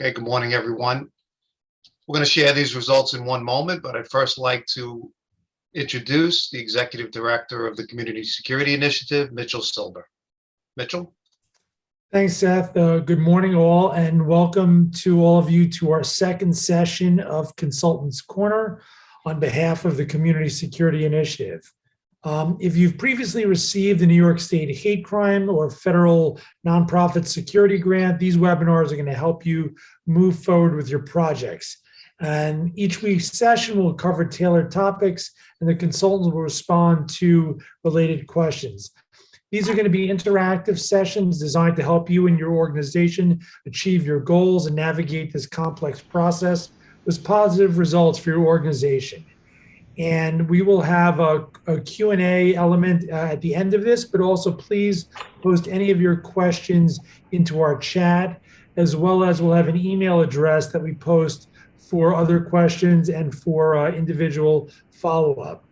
Okay, good morning, everyone. We're going to share these results in one moment, but I'd first like to introduce the Executive Director of the Community Security Initiative, Mitchell Silber. Mitchell? Thanks, Seth. Good morning, all, and welcome to all of you to our second session of Consultants Corner on behalf of the Community Security Initiative. If you've previously received the New York State hate crime or federal nonprofit security grant, these webinars are going to help you move forward with your projects. And each week's session will cover tailored topics, and the consultants will respond to related questions. These are going to be interactive sessions designed to help you and your organization achieve your goals and navigate this complex process with positive results for your organization. And we will have a Q&A element at the end of this, but also please post any of your questions into our chat, as well as we'll have an email address that we post for other questions and for individual follow-up.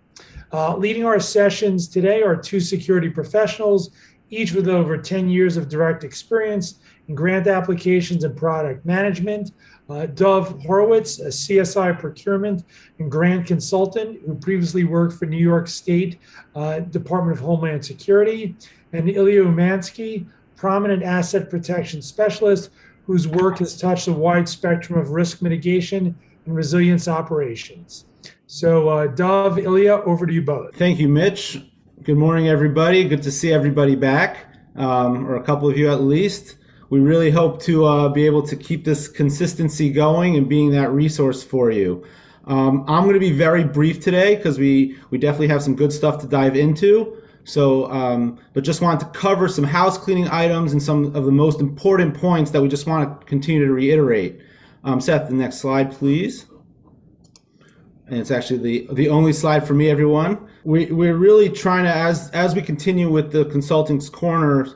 Leading our sessions today are two security professionals, each with over 10 years of direct experience in grant applications and product management. Dov Horowitz, a CSI procurement and grant consultant who previously worked for New York State Department of Homeland Security, and Ilya Umansky, prominent asset protection specialist whose work has touched a wide spectrum of risk mitigation and resilience operations. So Dov, Ilya, over to you both. Thank you, Mitch. Good morning, everybody. Good to see everybody back, or a couple of you at least. We really hope to be able to keep this consistency going and being that resource for you. I'm going to be very brief today because we definitely have some good stuff to dive into. So, but just wanted to cover some house cleaning items and some of the most important points that we just want to continue to reiterate. Seth, the next slide, please. And it's actually the only slide for me, everyone. We're really trying to, as we continue with the Consultants Corner,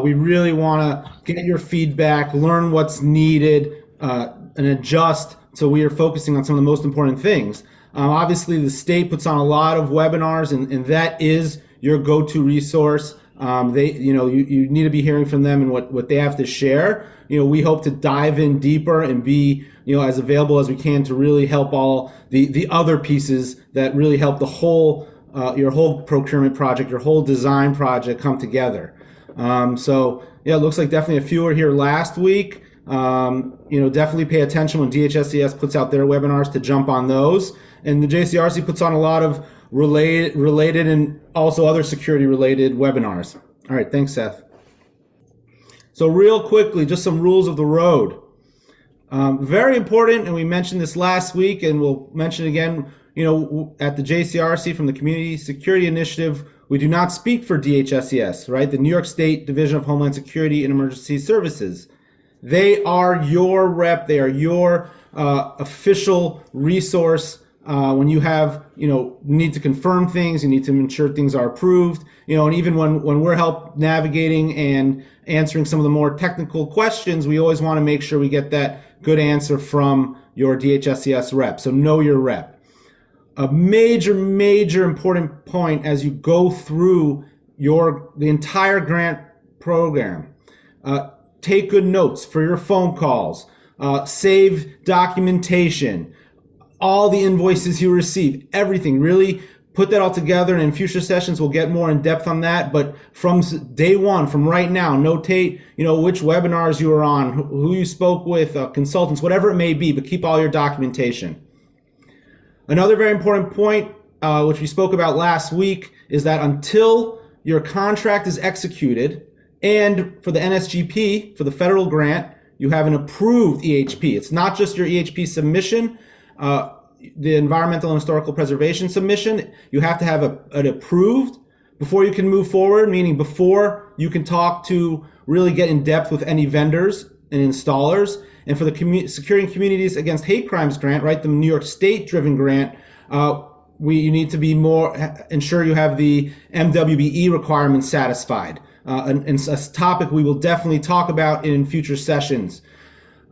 we really want to get your feedback, learn what's needed, and adjust. So we are focusing on some of the most important things. Obviously, the state puts on a lot of webinars, and that is your go-to resource. You need to be hearing from them and what they have to share. We hope to dive in deeper and be as available as we can to really help all the other pieces that really help the whole your whole procurement project, your whole design project come together. So yeah, it looks like definitely a few were here last week. Definitely pay attention when DSHES puts out their webinars to jump on those. And the JCRC puts on a lot of related and also other security related webinars. All right, thanks, Seth. So real quickly, just some rules of the road. Very important, and we mentioned this last week, and we'll mention it again. At the JCRC from the Community Security Initiative, we do not speak for DSHES, right? The New York State Division of Homeland Security and Emergency Services. They are your rep. They are your official resource when you have, need to confirm things. You need to ensure things are approved. And even when we're help navigating and answering some of the more technical questions, we always want to make sure we get that good answer from your DSHES rep. So know your rep. A major important point as you go through the entire grant program. Take good notes for your phone calls. Save documentation. All the invoices you receive, everything. Really put that all together, and in future sessions we'll get more in depth on that. But from day one, from right now, notate which webinars you were on, who you spoke with, consultants, whatever it may be. But keep all your documentation. Another very important point, which we spoke about last week, is that until your contract is executed, and for the NSGP, for the federal grant, you have an approved EHP. It's not just your EHP submission, the environmental and historical preservation submission. You have to have an approved before you can move forward, meaning before you can talk to really get in depth with any vendors and installers. And for the Securing Communities Against Hate Crimes grant, right, the New York State-driven grant, you need to be ensure you have the MWBE requirements satisfied. And a topic we will definitely talk about in future sessions.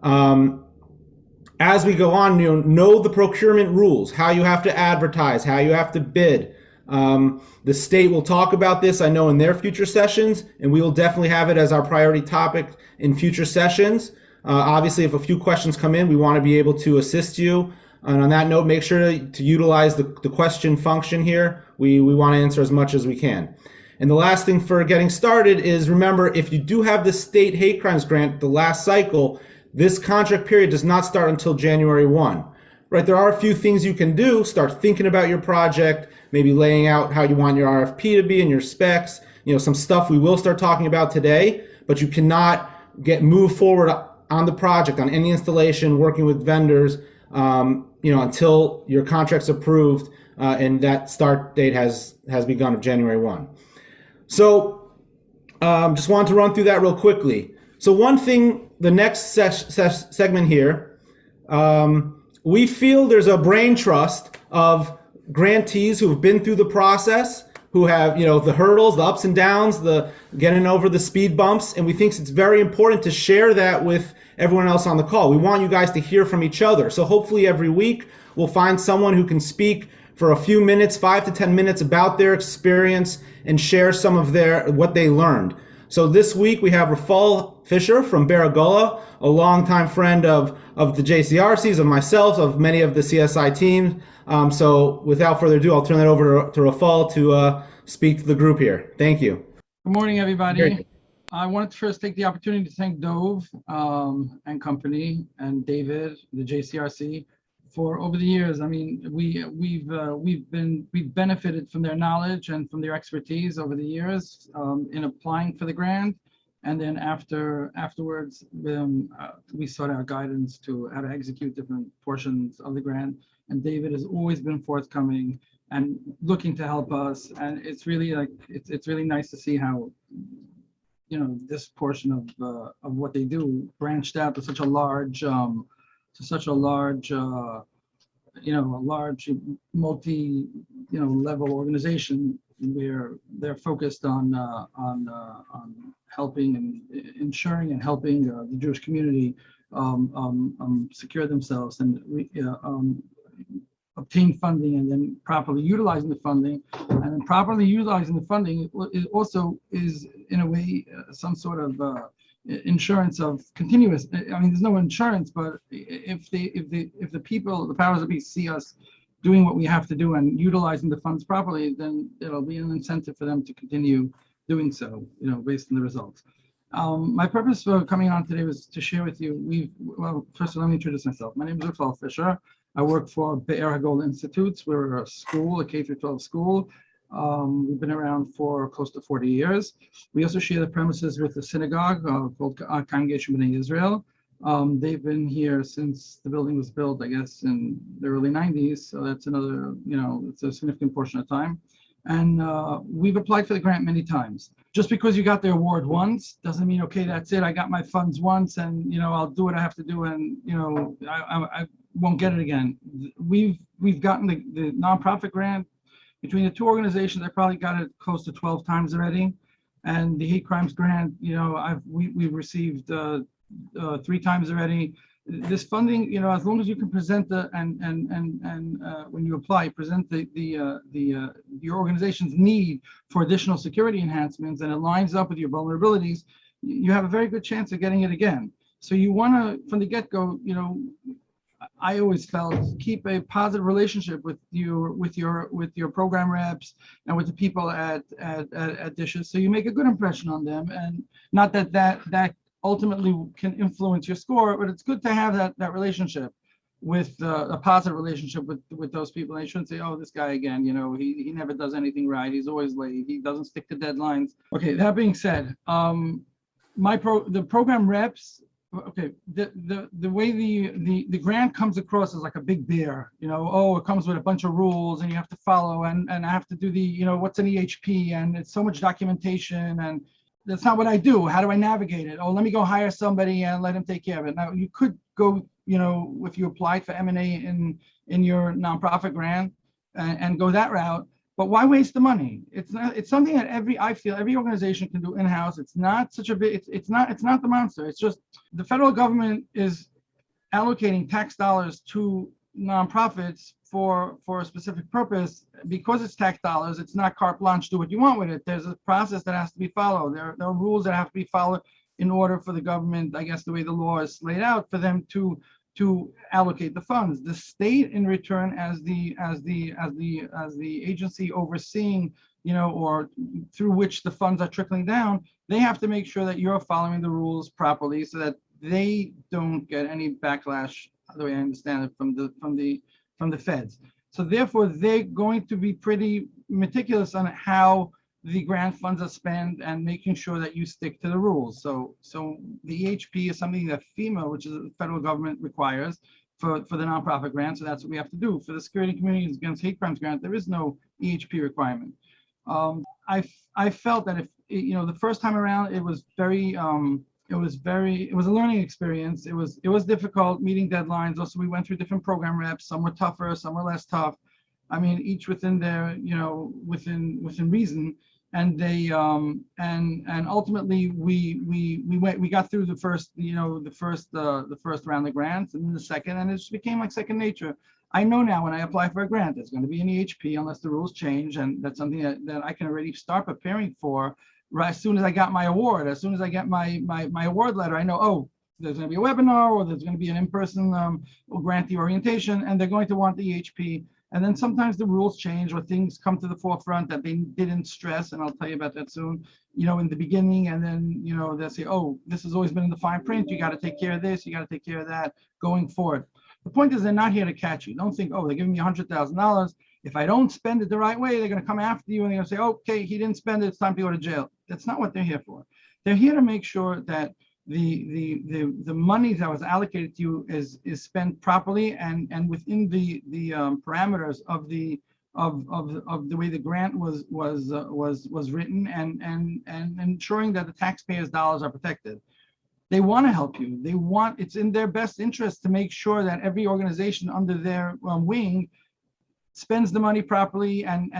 As we go on, know the procurement rules, how you have to advertise, how you have to bid. The state will talk about this, I know, in their future sessions, and we will definitely have it as our priority topic in future sessions. Obviously, if a few questions come in, we want to be able to assist you. And on that note, make sure to utilize the question function here. We want to answer as much as we can. And the last thing for getting started is, remember, if you do have the state hate crimes grant, the last cycle, this contract period does not start until January 1. Right, there are a few things you can do. Start thinking about your project, maybe laying out how you want your RFP to be and your specs, some stuff we will start talking about today, but you cannot move forward on the project, on any installation, working with vendors, until your contract's approved and that start date has begun of January 1. So just wanted to run through that real quickly. So one thing, the next segment here, we feel there's a brain trust of grantees who've been through the process, who have, the hurdles, the ups and downs, the getting over the speed bumps, and we think it's very important to share that with everyone else on the call. We want you guys to hear from each other. So hopefully every week we'll find someone who can speak for a few minutes, 5 to 10 minutes, about their experience and share some of what they learned. So this week we have Rafal Fisher from Baragola, a longtime friend of the JCRCs, of myself, of many of the CSI teams. So without further ado, I'll turn it over to Rafal to speak to the group here. Thank you. Good morning, everybody. Great. I wanted to first take the opportunity to thank Dove and company and David, the JCRC, for over the years. I mean, we've benefited from their knowledge and from their expertise over the years in applying for the grant, and then afterwards we sought out guidance to how to execute different portions of the grant. And David has always been forthcoming and looking to help us. And it's really it's really nice to see how this portion of what they do branched out to such a large large multi level organization where they're focused on helping and ensuring and helping the Jewish community secure themselves and obtain funding, and then properly utilizing the funding. And then properly utilizing the funding is in a way some sort of insurance of continuous. I mean, there's no insurance, but if the people, the powers that be, see us doing what we have to do and utilizing the funds properly, then it'll be an incentive for them to continue doing so, based on the results. My purpose for coming on today was to share with you, first of all, let me introduce myself. My name is Rafal Fisher. I work for Be'er HaGold Institutes. We're a school, a K-12 school. We've been around for close to 40 years. We also share the premises with the synagogue called Congregation B'nai Israel. They've been here since the building was built, I guess, in the early 90s. So that's another, it's a significant portion of time. And we've applied for the grant many times. Just because you got the award once doesn't mean, okay, that's it. I got my funds once and, I'll do what I have to do. And, I won't get it again. We've gotten the nonprofit grant. Between the two organizations, I probably got it close to 12 times already. And the hate crimes grant, we've received 3 times already. This funding, as long as you can present when you apply, present your organization's need for additional security enhancements, and it lines up with your vulnerabilities, you have a very good chance of getting it again. So you want to, from the get-go, I always felt, keep a positive relationship with your program reps and with the people at DSHES, so you make a good impression on them. And not that ultimately can influence your score, but it's good to have that relationship with a positive relationship with those people. And they shouldn't say, oh, this guy again, he never does anything right, he's always late, he doesn't stick to deadlines. Okay, that being said, the program reps, okay, the way the grant comes across is like a big bear, it comes with a bunch of rules and you have to follow, and I have to do what's an EHP, and it's so much documentation, and that's not what I do. How do I navigate it? Oh, let me go hire somebody and let him take care of it. Now you could go, if you applied for M&A in your nonprofit grant and go that route. But why waste the money? It's something that I feel every organization can do in-house. It's not such a big, it's not the monster. It's just the federal government is allocating tax dollars to nonprofits for a specific purpose. Because it's tax dollars, it's not carte blanche, do what you want with it. There's a process that has to be followed. There are rules that have to be followed. in order for the government, I guess the way the law is laid out, for them to allocate the funds. The state, in return, as the agency overseeing, or through which the funds are trickling down, they have to make sure that you're following the rules properly, so that they don't get any backlash, the way I understand it, from the feds. So therefore, they're going to be pretty meticulous on how the grant funds are spent and making sure that you stick to the rules. So the EHP is something that FEMA, which is the federal government, requires for the nonprofit grant. So that's what we have to do. For the Security and Communities Against Hate Crimes grant, there is no EHP requirement. I felt that if, the first time around, it was it was a learning experience. It was difficult meeting deadlines. Also, we went through different program reps. Some were tougher, some were less tough. I mean, each within their, within reason. And they and ultimately we got through the first, the first round of grants, and then the second, and it just became like second nature. I know now when I apply for a grant, there's going to be an EHP unless the rules change, and that's something that I can already start preparing for right as soon as I got my award. As soon as I get my award letter, I know, oh, there's going to be a webinar, or there's going to be an in-person grantee orientation, and they're going to want the EHP. And then sometimes the rules change, or things come to the forefront that they didn't stress, and I'll tell you about that soon, in the beginning. And then, they'll say, oh, this has always been in the fine print. You got to take care of this. You got to take care of that going forward. The point is, they're not here to catch you. Don't think, oh, they're giving me $100,000. If I don't spend it the right way, they're going to come after you, and they're going to say, okay, he didn't spend it. It's time to go to jail. That's not what they're here for. They're here to make sure that the money that was allocated to you is spent properly and within the parameters of the way the grant was written, and ensuring that the taxpayers' dollars are protected. They want to help you. It's in their best interest to make sure that every organization under their wing spends the money properly and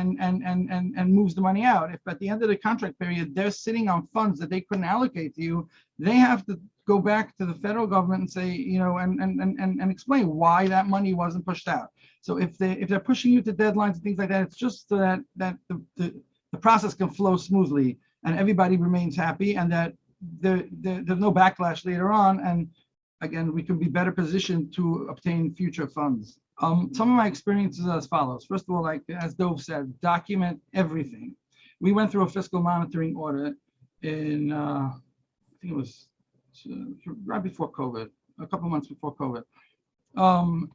moves the money out. If at the end of the contract period they're sitting on funds that they couldn't allocate to you, they have to go back to the federal government and say, and explain why that money wasn't pushed out. So if they're pushing you to deadlines and things like that, it's just so that the process can flow smoothly and everybody remains happy, and that there's no backlash later on. And again, we can be better positioned to obtain future funds. Some of my experiences are as follows. First of all, like as Dove said, document everything. We went through a fiscal monitoring audit in, I think it was right before COVID, a couple months before COVID.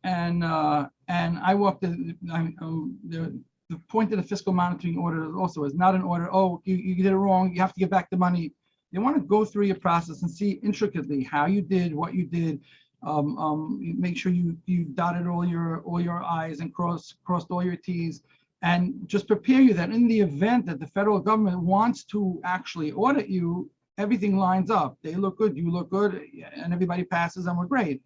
And I walked in, the point of the fiscal monitoring audit also is not an audit, oh, you did it wrong, you have to get back the money. They want to go through your process and see intricately how you did, what you did. Make sure you dotted all your I's and crossed all your T's, and just prepare you that in the event that the federal government wants to actually audit you, everything lines up. They look good, you look good, and everybody passes, and we're great.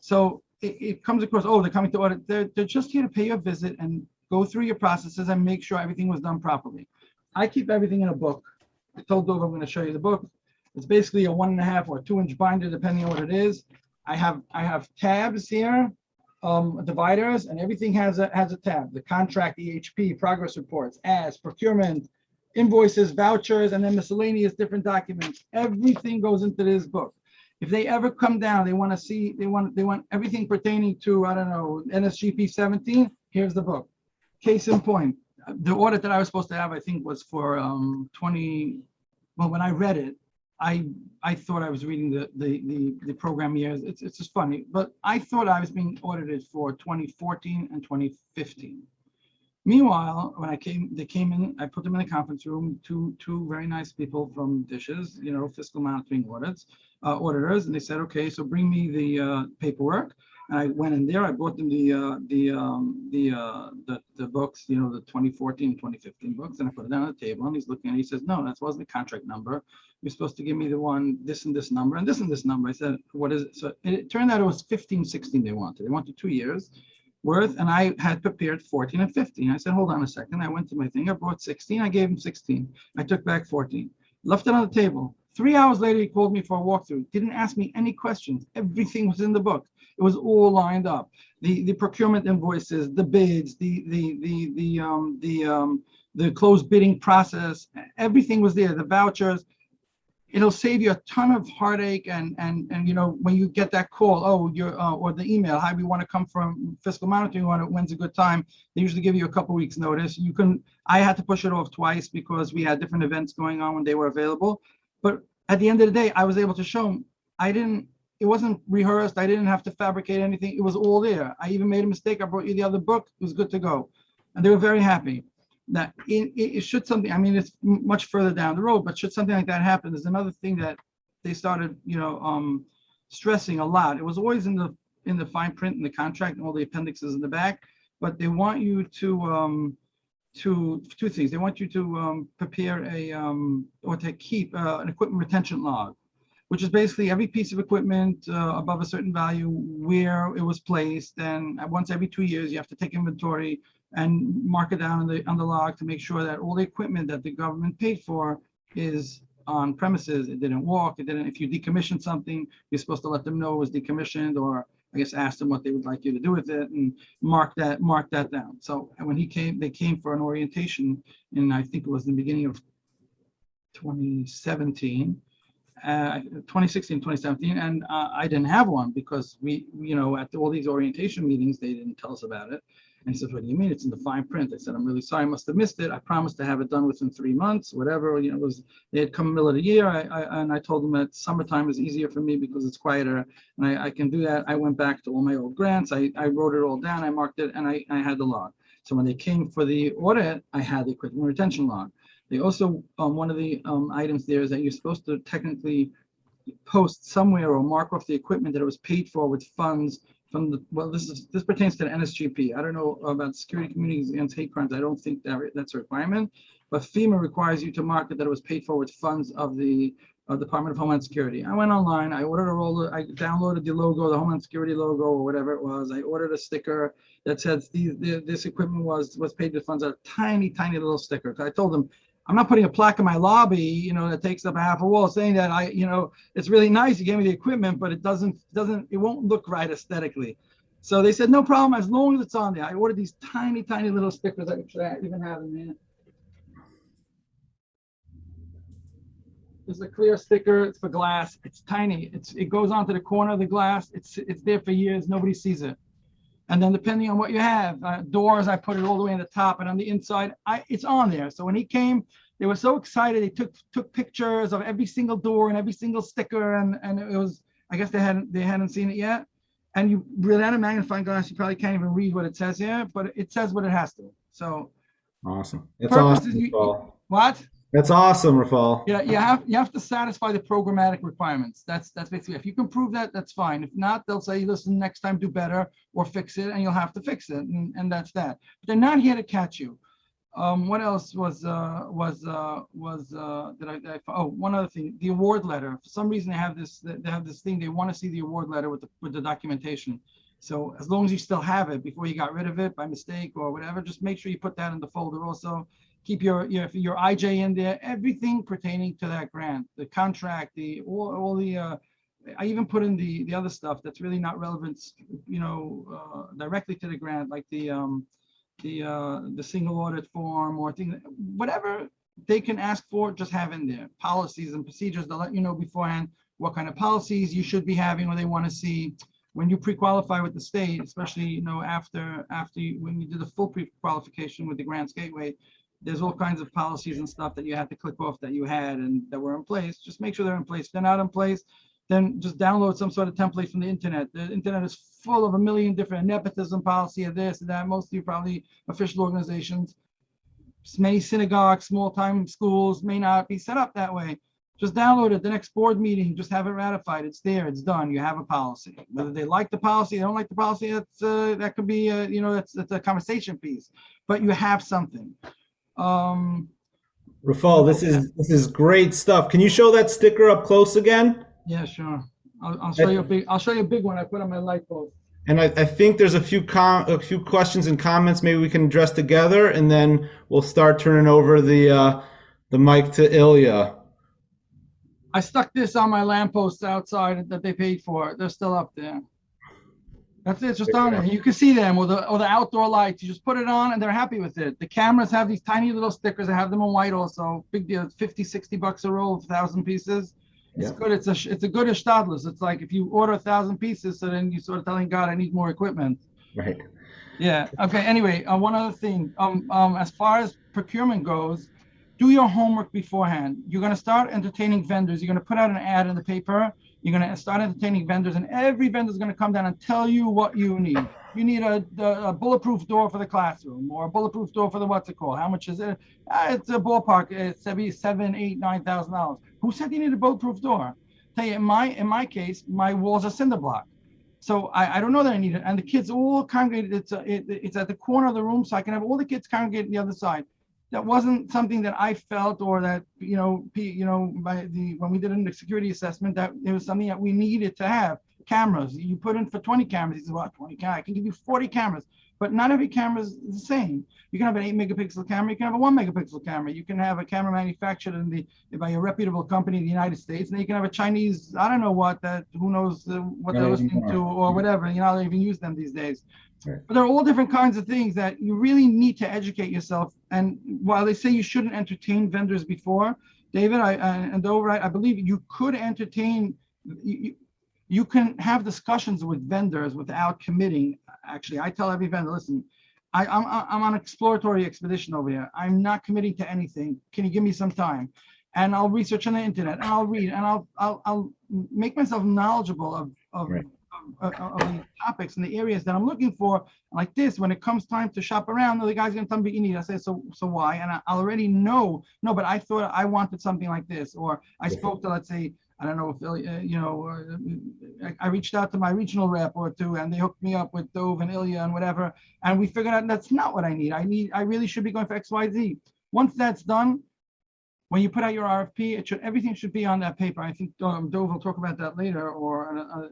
So it comes across, oh, they're coming to audit. They're just here to pay you a visit and go through your processes and make sure everything was done properly. I keep everything in a book. I told Dove I'm going to show you the book. It's basically a 1.5 or 2-inch binder, depending on what it is. I have tabs here, dividers, and everything has a tab. The contract, EHP, progress reports, ads, procurement, invoices, vouchers, and then miscellaneous different documents. Everything goes into this book. If they ever come down, they want to see, they want everything pertaining to, I don't know, NSGP 17. Here's the book. Case in point, the audit that I was supposed to have, I think, was for 20. Well, when I read it, I thought I was reading the program years. It's just funny, but I thought I was being audited for 2014 and 2015. Meanwhile, when they came in, I put them in the conference room, two very nice people from DSHES, fiscal monitoring auditors, and they said, okay, so bring me the paperwork. And I went in there, I brought them the books, the 2014, 2015 books, and I put it down on the table, and he's looking, and he says, no, that wasn't the contract number. You're supposed to give me the one, this and this number, and this number. I said, what is it? So it turned out it was 15, 16 they wanted. They wanted 2 years worth, and I had prepared 14 and 15. I said, hold on a second. I went to my thing, I brought 16, I gave him 16. I took back 14, left it on the table. 3 hours later, he called me for a walkthrough. Didn't ask me any questions. Everything was in the book. It was all lined up. The procurement invoices, the bids, the closed bidding process. Everything was there. The vouchers. it'll save you a ton of heartache and you know, when you get that call, oh, you're or the email, hi, we want to come from fiscal monitoring, when's a good time? They usually give you a couple weeks notice. I had to push it off twice because we had different events going on when they were available. But at the end of the day, I was able to show them it wasn't rehearsed. I didn't have to fabricate anything. It was all there. I even made a mistake. I brought you the other book. It was good to go. And they were very happy. That it should something, I mean, it's much further down the road, but should something like that happen, there's another thing that they started, you know, stressing a lot. It was always in the fine print in the contract and all the appendixes in the back, but they want you to two things. They want you to prepare or to keep an equipment retention log, which is basically every piece of equipment above a certain value, where it was placed, and once every 2 years you have to take inventory and mark it down on the log to make sure that all the equipment that the government paid for is on premises. It didn't walk. It didn't. If you decommission something, you're supposed to let them know it was decommissioned, or I guess ask them what they would like you to do with it, and mark that down. So when they came for an orientation, and I think it was the beginning of 2017. 2016, 2017, and I didn't have one because we, you know, at all these orientation meetings, they didn't tell us about it. And he says, what do you mean? It's in the fine print. I said, I'm really sorry, I must have missed it. I promised to have it done within 3 months, whatever. You know, they had come middle of the year. And I told them that summertime is easier for me because it's quieter, and I can do that. I went back to all my old grants. I wrote it all down. I marked it, and I had the log. So when they came for the audit, I had the equipment retention log. They also, one of the items there is that you're supposed to technically post somewhere or mark off the equipment that it was paid for with funds from the, well, this pertains to the NSGP. I don't know about security communities against hate crimes. I don't think that's a requirement, but FEMA requires you to mark it that it was paid for with funds of the Department of Homeland Security. I went online, I ordered a roller, I downloaded the logo, the Homeland Security logo, or whatever it was. I ordered a sticker that said this equipment was paid with funds, a tiny little sticker. I told them, I'm not putting a plaque in my lobby, you know, that takes up a half a wall saying that you know, it's really nice, you gave me the equipment, but it won't look right aesthetically. So they said, no problem, as long as it's on there. I ordered these tiny little stickers that I even have in there. There's a clear sticker, it's for glass, it's tiny. It goes onto the corner of the glass. It's there for years, nobody sees it. And then depending on what you have, doors, I put it all the way on the top, and on the inside, it's on there. So when he came, they were so excited. They took pictures of every single door and every single sticker, and it was, I guess they hadn't seen it yet. And you without a magnifying glass, you probably can't even read what it says here, but it says what it has to. So awesome. That's awesome. What? That's awesome, Rafal. Yeah, you have to satisfy the programmatic requirements. That's basically, if you can prove that, that's fine. If not, they'll say, listen, next time do better or fix it, and you'll have to fix it, and that's that. But they're not here to catch you. What else was one other thing, the award letter. For some reason, they have this thing. They want to see the award letter with the documentation. So as long as you still have it before you got rid of it by mistake or whatever, just make sure you put that in the folder also. Keep your IJ in there, everything pertaining to that grant, the contract, all the I even put in the other stuff that's really not relevant, you know, directly to the grant, like the single audit form or thing, whatever they can ask for, just have in there. Policies and procedures, they'll let you know beforehand what kind of policies you should be having, or they want to see when you pre-qualify with the state, especially, you know, when you do the full pre-qualification with the Grants Gateway. There's all kinds of policies and stuff that you have to click off that you had and that were in place. Just make sure they're in place. If they're not in place, then just download some sort of template from the internet. The internet is full of a million different nepotism policy of this and that. Most of you probably official organizations. Many synagogues, small-time schools may not be set up that way. Just download it. The next board meeting, just have it ratified. It's there. It's done. You have a policy. Whether they like the policy, they don't like the policy. That could be, you know, that's a conversation piece. But you have something. Rafal, this is great stuff. Can you show that sticker up close again? Yeah, sure. I'll show you a big. I'll show you a big one I put on my light bulb. And I think there's a few questions and comments maybe we can address together, and then we'll start turning over the mic to Ilya. I stuck this on my lampposts outside that they paid for. They're still up there. That's it, just on there. You can see them, or the outdoor lights. You just put it on and they're happy with it. The cameras have these tiny little stickers. I have them in white also. Big deal, $50, $60 a roll, 1,000 pieces. It's good. It's a good ishtadlus. It's like if you order 1,000 pieces, so then you sort of telling God, I need more equipment. Right. Yeah. Okay. Anyway, one other thing. As far as procurement goes, do your homework beforehand. You're going to start entertaining vendors. You're going to put out an ad in the paper. You're going to start entertaining vendors, and every vendor is going to come down and tell you what you need. You need a bulletproof door for the classroom, or a bulletproof door for the what's it called? How much is it? It's a ballpark. It's $7,000, $8,000, $9,000. Who said you need a bulletproof door? Tell you, in my case, my walls are cinder block. So I don't know that I need it. And the kids all congregated. It's at the corner of the room, so I can have all the kids congregate on the other side. That wasn't something that I felt, or that when we did the security assessment, that it was something that we needed to have. Cameras, you put in for 20 cameras. He says, well, 20 cameras, I can give you 40 cameras, but not every camera is the same. You can have an 8-megapixel camera, you can have a 1-megapixel camera, you can have a camera manufactured by a reputable company in the United States, and you can have a Chinese, I don't know what, who knows what they're listening to or whatever. They don't even use them these days. Right. But there are all different kinds of things that you really need to educate yourself. And while they say you shouldn't entertain vendors before, David and Dover, I believe you could entertain. You can have discussions with vendors without committing. Actually, I tell every vendor, listen, I'm on an exploratory expedition over here. I'm not committing to anything. Can you give me some time? And I'll research on the internet, and I'll read, and I'll make myself knowledgeable of the topics and the areas that I'm looking for. Like this, when it comes time to shop around, the guy's gonna tell me what you need. I say, so why? And I already know. No, but I thought I wanted something like this, or I spoke to, let's say, I don't know if I reached out to my regional rep or two, and they hooked me up with Dove and Ilya and whatever, and we figured out that's not what I need. I really should be going for XYZ. Once that's done, when you put out your RFP, everything should be on that paper. I think Dove will talk about that later, or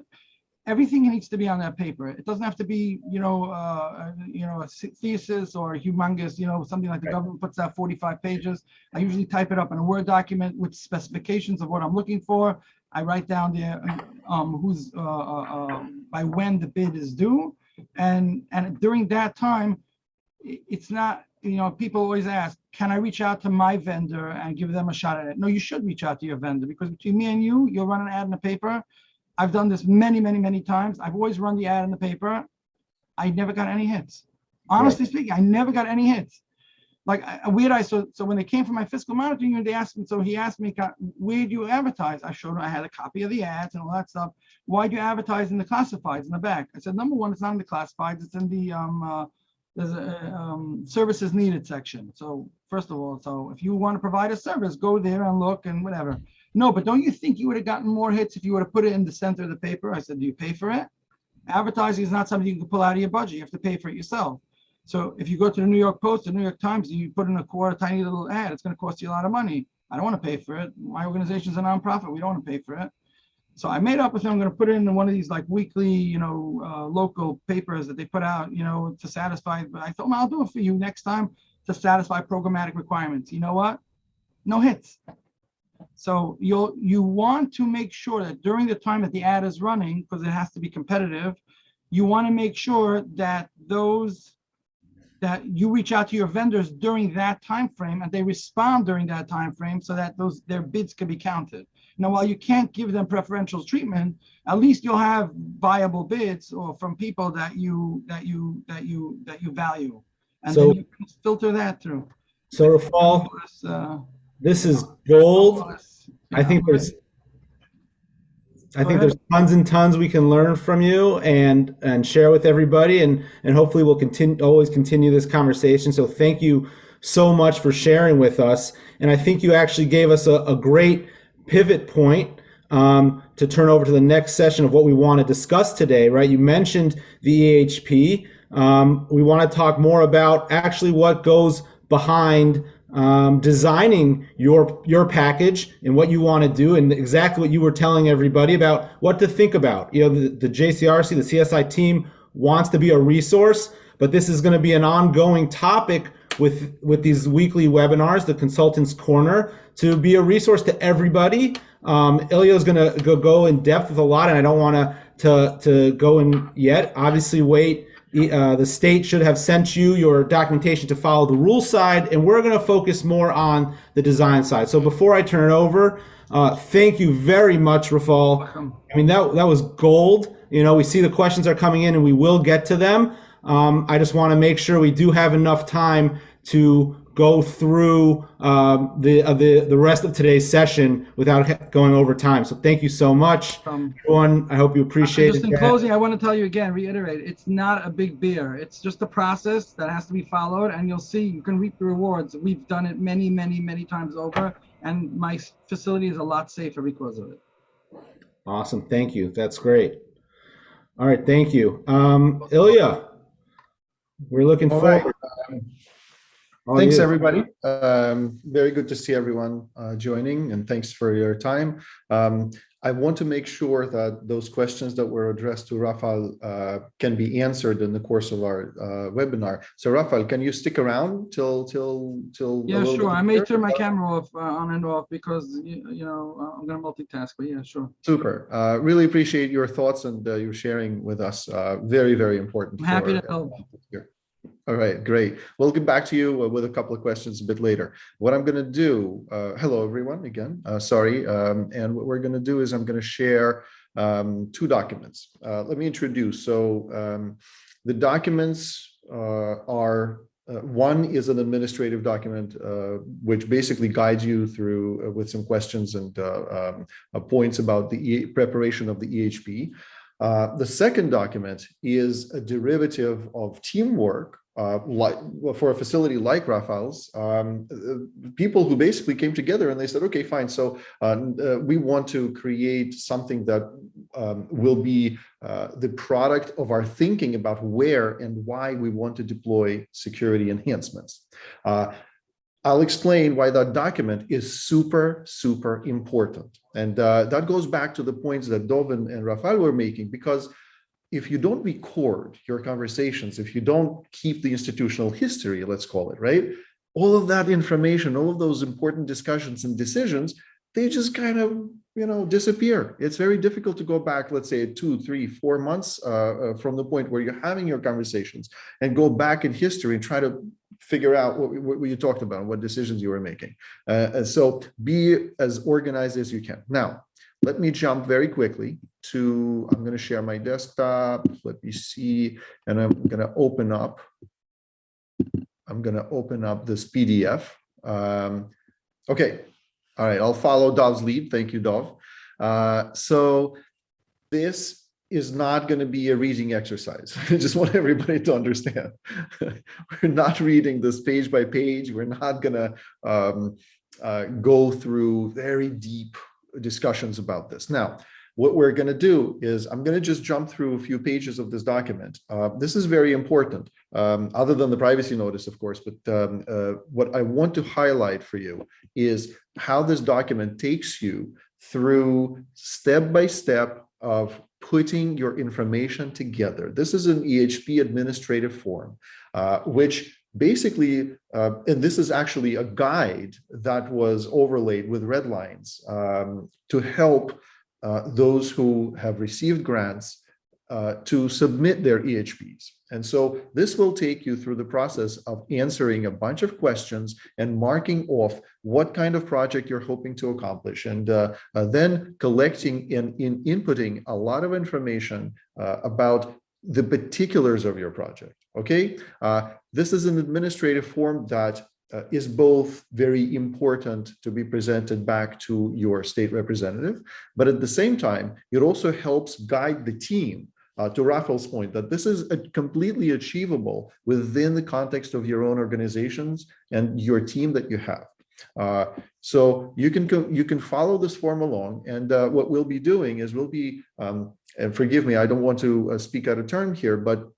everything needs to be on that paper. It doesn't have to be, a thesis or humongous, something like the government puts out 45 pages. I usually type it up in a Word document with specifications of what I'm looking for. I write down there by when the bid is due. And during that time, it's not, people always ask, can I reach out to my vendor and give them a shot at it? No, you should reach out to your vendor, because between me and you, you'll run an ad in the paper. I've done this many, many, many times. I've always run the ad in the paper. I never got any hits. Honestly speaking, I never got any hits. Like so when they came from my fiscal monitoring unit, he asked me, where do you advertise? I showed him, I had a copy of the ads and all that stuff. Why do you advertise in the classifieds in the back? I said, number one, it's not in the classifieds, it's in the there's a services needed section. So first of all, so if you want to provide a service, go there and look and whatever. No, but don't you think you would have gotten more hits if you would have put it in the center of the paper? I said, do you pay for it? Advertising is not something you can pull out of your budget. You have to pay for it yourself. So if you go to the New York Post or New York Times and you put in a tiny little ad, it's going to cost you a lot of money. I don't want to pay for it. My organization is a nonprofit. We don't want to pay for it. So I made up with them. I'm going to put it in one of these like weekly, local papers that they put out, to satisfy. But I thought, well, I'll do it for you next time to satisfy programmatic requirements. You know what? No hits. So you want to make sure that during the time that the ad is running, because it has to be competitive, you want to make sure that that you reach out to your vendors during that time frame and they respond during that time frame, so that their bids can be counted. Now, while you can't give them preferential treatment, at least you'll have viable bids or from people that you value, and then you can filter that through. So Rafal, this is gold. I think there's tons and tons we can learn from you and share with everybody, and hopefully we'll always continue this conversation. So thank you so much for sharing with us. And I think you actually gave us a great pivot point to turn over to the next session of what we want to discuss today, right? You mentioned the EHP. We want to talk more about actually what goes behind designing your package and what you want to do, and exactly what you were telling everybody about what to think about. The JCRC, the CSI team wants to be a resource, but this is going to be an ongoing topic with these weekly webinars, the Consultants Corner, to be a resource to everybody. Ilya is going to go in depth with a lot, and I don't want to go in yet. Obviously, wait The state should have sent you your documentation to follow the rule side, and we're going to focus more on the design side. So before I turn it over, thank you very much, Rafal. Welcome. I mean, that was gold. You know, we see the questions are coming in and we will get to them. I just want to make sure we do have enough time to go through the rest of today's session without going over time. So thank you so much, everyone. I hope you appreciate it. Just in closing, I want to tell you again, reiterate, it's not a big beer. It's just a process that has to be followed, and you'll see you can reap the rewards. We've done it many, many, many times over, and my facility is a lot safer because of it. Awesome. Thank you. That's great. All right. Thank you. Ilya, we're looking forward. Thanks, everybody. Very good to see everyone joining, and thanks for your time. I want to make sure that those questions that were addressed to Rafael can be answered in the course of our webinar. So, Rafael, can you stick around till? Yeah, sure. I may turn my camera off, on and off, because you know I'm going to multitask. But yeah, sure. Super. Really appreciate your thoughts and your sharing with us. Very, very important. I'm happy to help. All right, great. We'll get back to you with a couple of questions a bit later. What I'm going to do, hello everyone again, sorry, and what we're going to do is I'm going to share two documents. Let me introduce. So the documents are, one is an administrative document, which basically guides you through with some questions and points about the preparation of the EHP. The second document is a derivative of teamwork, like for a facility like Rafael's, people who basically came together and they said, okay, fine. So we want to create something that will be the product of our thinking about where and why we want to deploy security enhancements. I'll explain why that document is super, super important. And that goes back to the points that Dov and Rafael were making, because if you don't record your conversations, if you don't keep the institutional history, let's call it, right? All of that information, all of those important discussions and decisions, they just kind of, you know, disappear. It's very difficult to go back, let's say 2, 3, 4 months from the point where you're having your conversations and go back in history and try to figure out what you talked about, what decisions you were making. And so be as organized as you can. Now, let me jump very quickly to, I'm going to share my desktop. Let me see, and I'm going to open up this PDF. Okay. All right. I'll follow Dov's lead. Thank you, Dov. So this is not going to be a reading exercise. I just want everybody to understand. We're not reading this page by page. We're not going to go through very deep discussions about this. Now, what we're going to do is I'm going to just jump through a few pages of this document. This is very important, other than the privacy notice, of course, but what I want to highlight for you is how this document takes you through step by step of putting your information together. This is an EHP administrative form, which basically, and this is actually a guide that was overlaid with red lines to help those who have received grants to submit their EHPs. And so this will take you through the process of answering a bunch of questions and marking off what kind of project you're hoping to accomplish, and then collecting and inputting a lot of information about the particulars of your project. Okay, this is an administrative form that is both very important to be presented back to your state representative, but at the same time, it also helps guide the team to Rafael's point that this is completely achievable within the context of your own organizations and your team that you have. So you can follow this form along, and what we'll be doing is we'll be, and forgive me, I don't want to speak out of turn here, but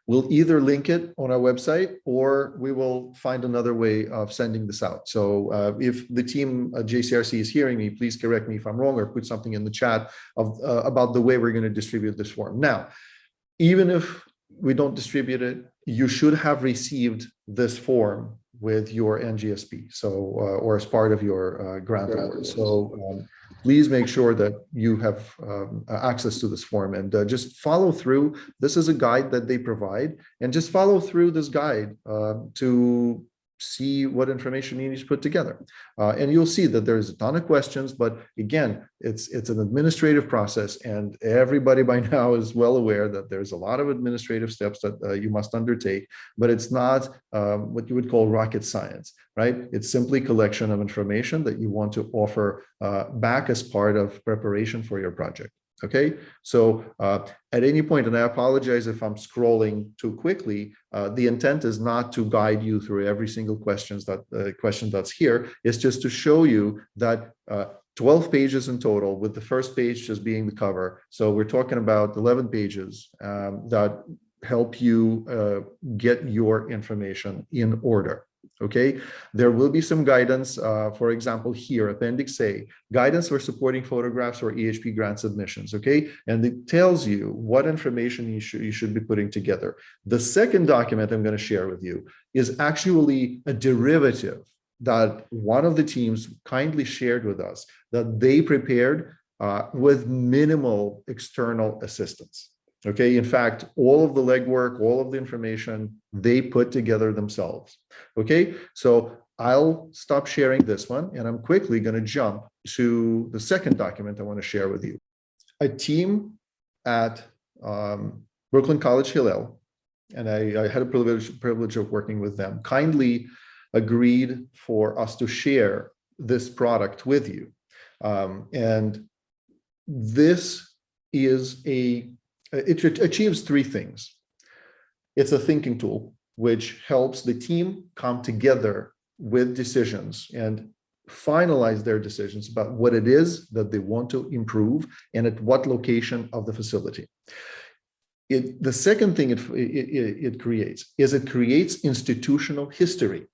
we'll either link it on our website or we will find another way of sending this out. So if the team at JCRC is hearing me, please correct me if I'm wrong or put something in the chat of about the way we're going to distribute this form. Now, even if we don't distribute it, you should have received this form with your NGSP, so or as part of your grant award. So please make sure that you have access to this form and just follow through. This is a guide that they provide, and just follow through this guide to see what information you need to put together. And you'll see that there's a ton of questions, but again, it's an administrative process, and everybody by now is well aware that there's a lot of administrative steps that you must undertake, but it's not what you would call rocket science, right? It's simply collection of information that you want to offer back as part of preparation for your project. Okay, so at any point, and I apologize if I'm scrolling too quickly, the intent is not to guide you through every single question that's here. It's just to show you that 12 pages in total, with the first page just being the cover. So we're talking about 11 pages that help you get your information in order. Okay, there will be some guidance, for example, here, Appendix A, guidance for supporting photographs or EHP grant submissions, okay? And it tells you what information you should be putting together. The second document I'm going to share with you is actually a derivative that one of the teams kindly shared with us that they prepared with minimal external assistance. Okay, in fact, all of the legwork, all of the information, they put together themselves. Okay, so I'll stop sharing this one, and I'm quickly going to jump to the second document I want to share with you. A team at Brooklyn College Hillel, and I had a privilege of working with them, kindly agreed for us to share this product with you. And this is it achieves three things. It's a thinking tool, which helps the team come together with decisions and finalize their decisions about what it is that they want to improve and at what location of the facility. The second thing it creates institutional history.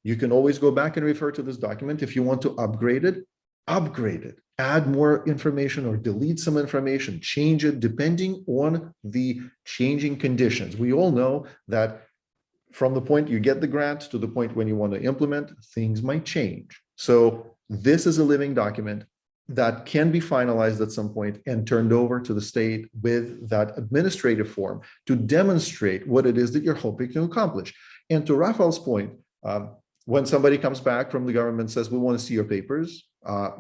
You can always go back and refer to this document. If you want to upgrade it, add more information or delete some information, change it depending on the changing conditions. We all know that from the point you get the grant to the point when you want to implement, things might change. So this is a living document that can be finalized at some point and turned over to the state with that administrative form to demonstrate what it is that you're hoping to accomplish. And to Raphael's point, when somebody comes back from the government and says, we want to see your papers,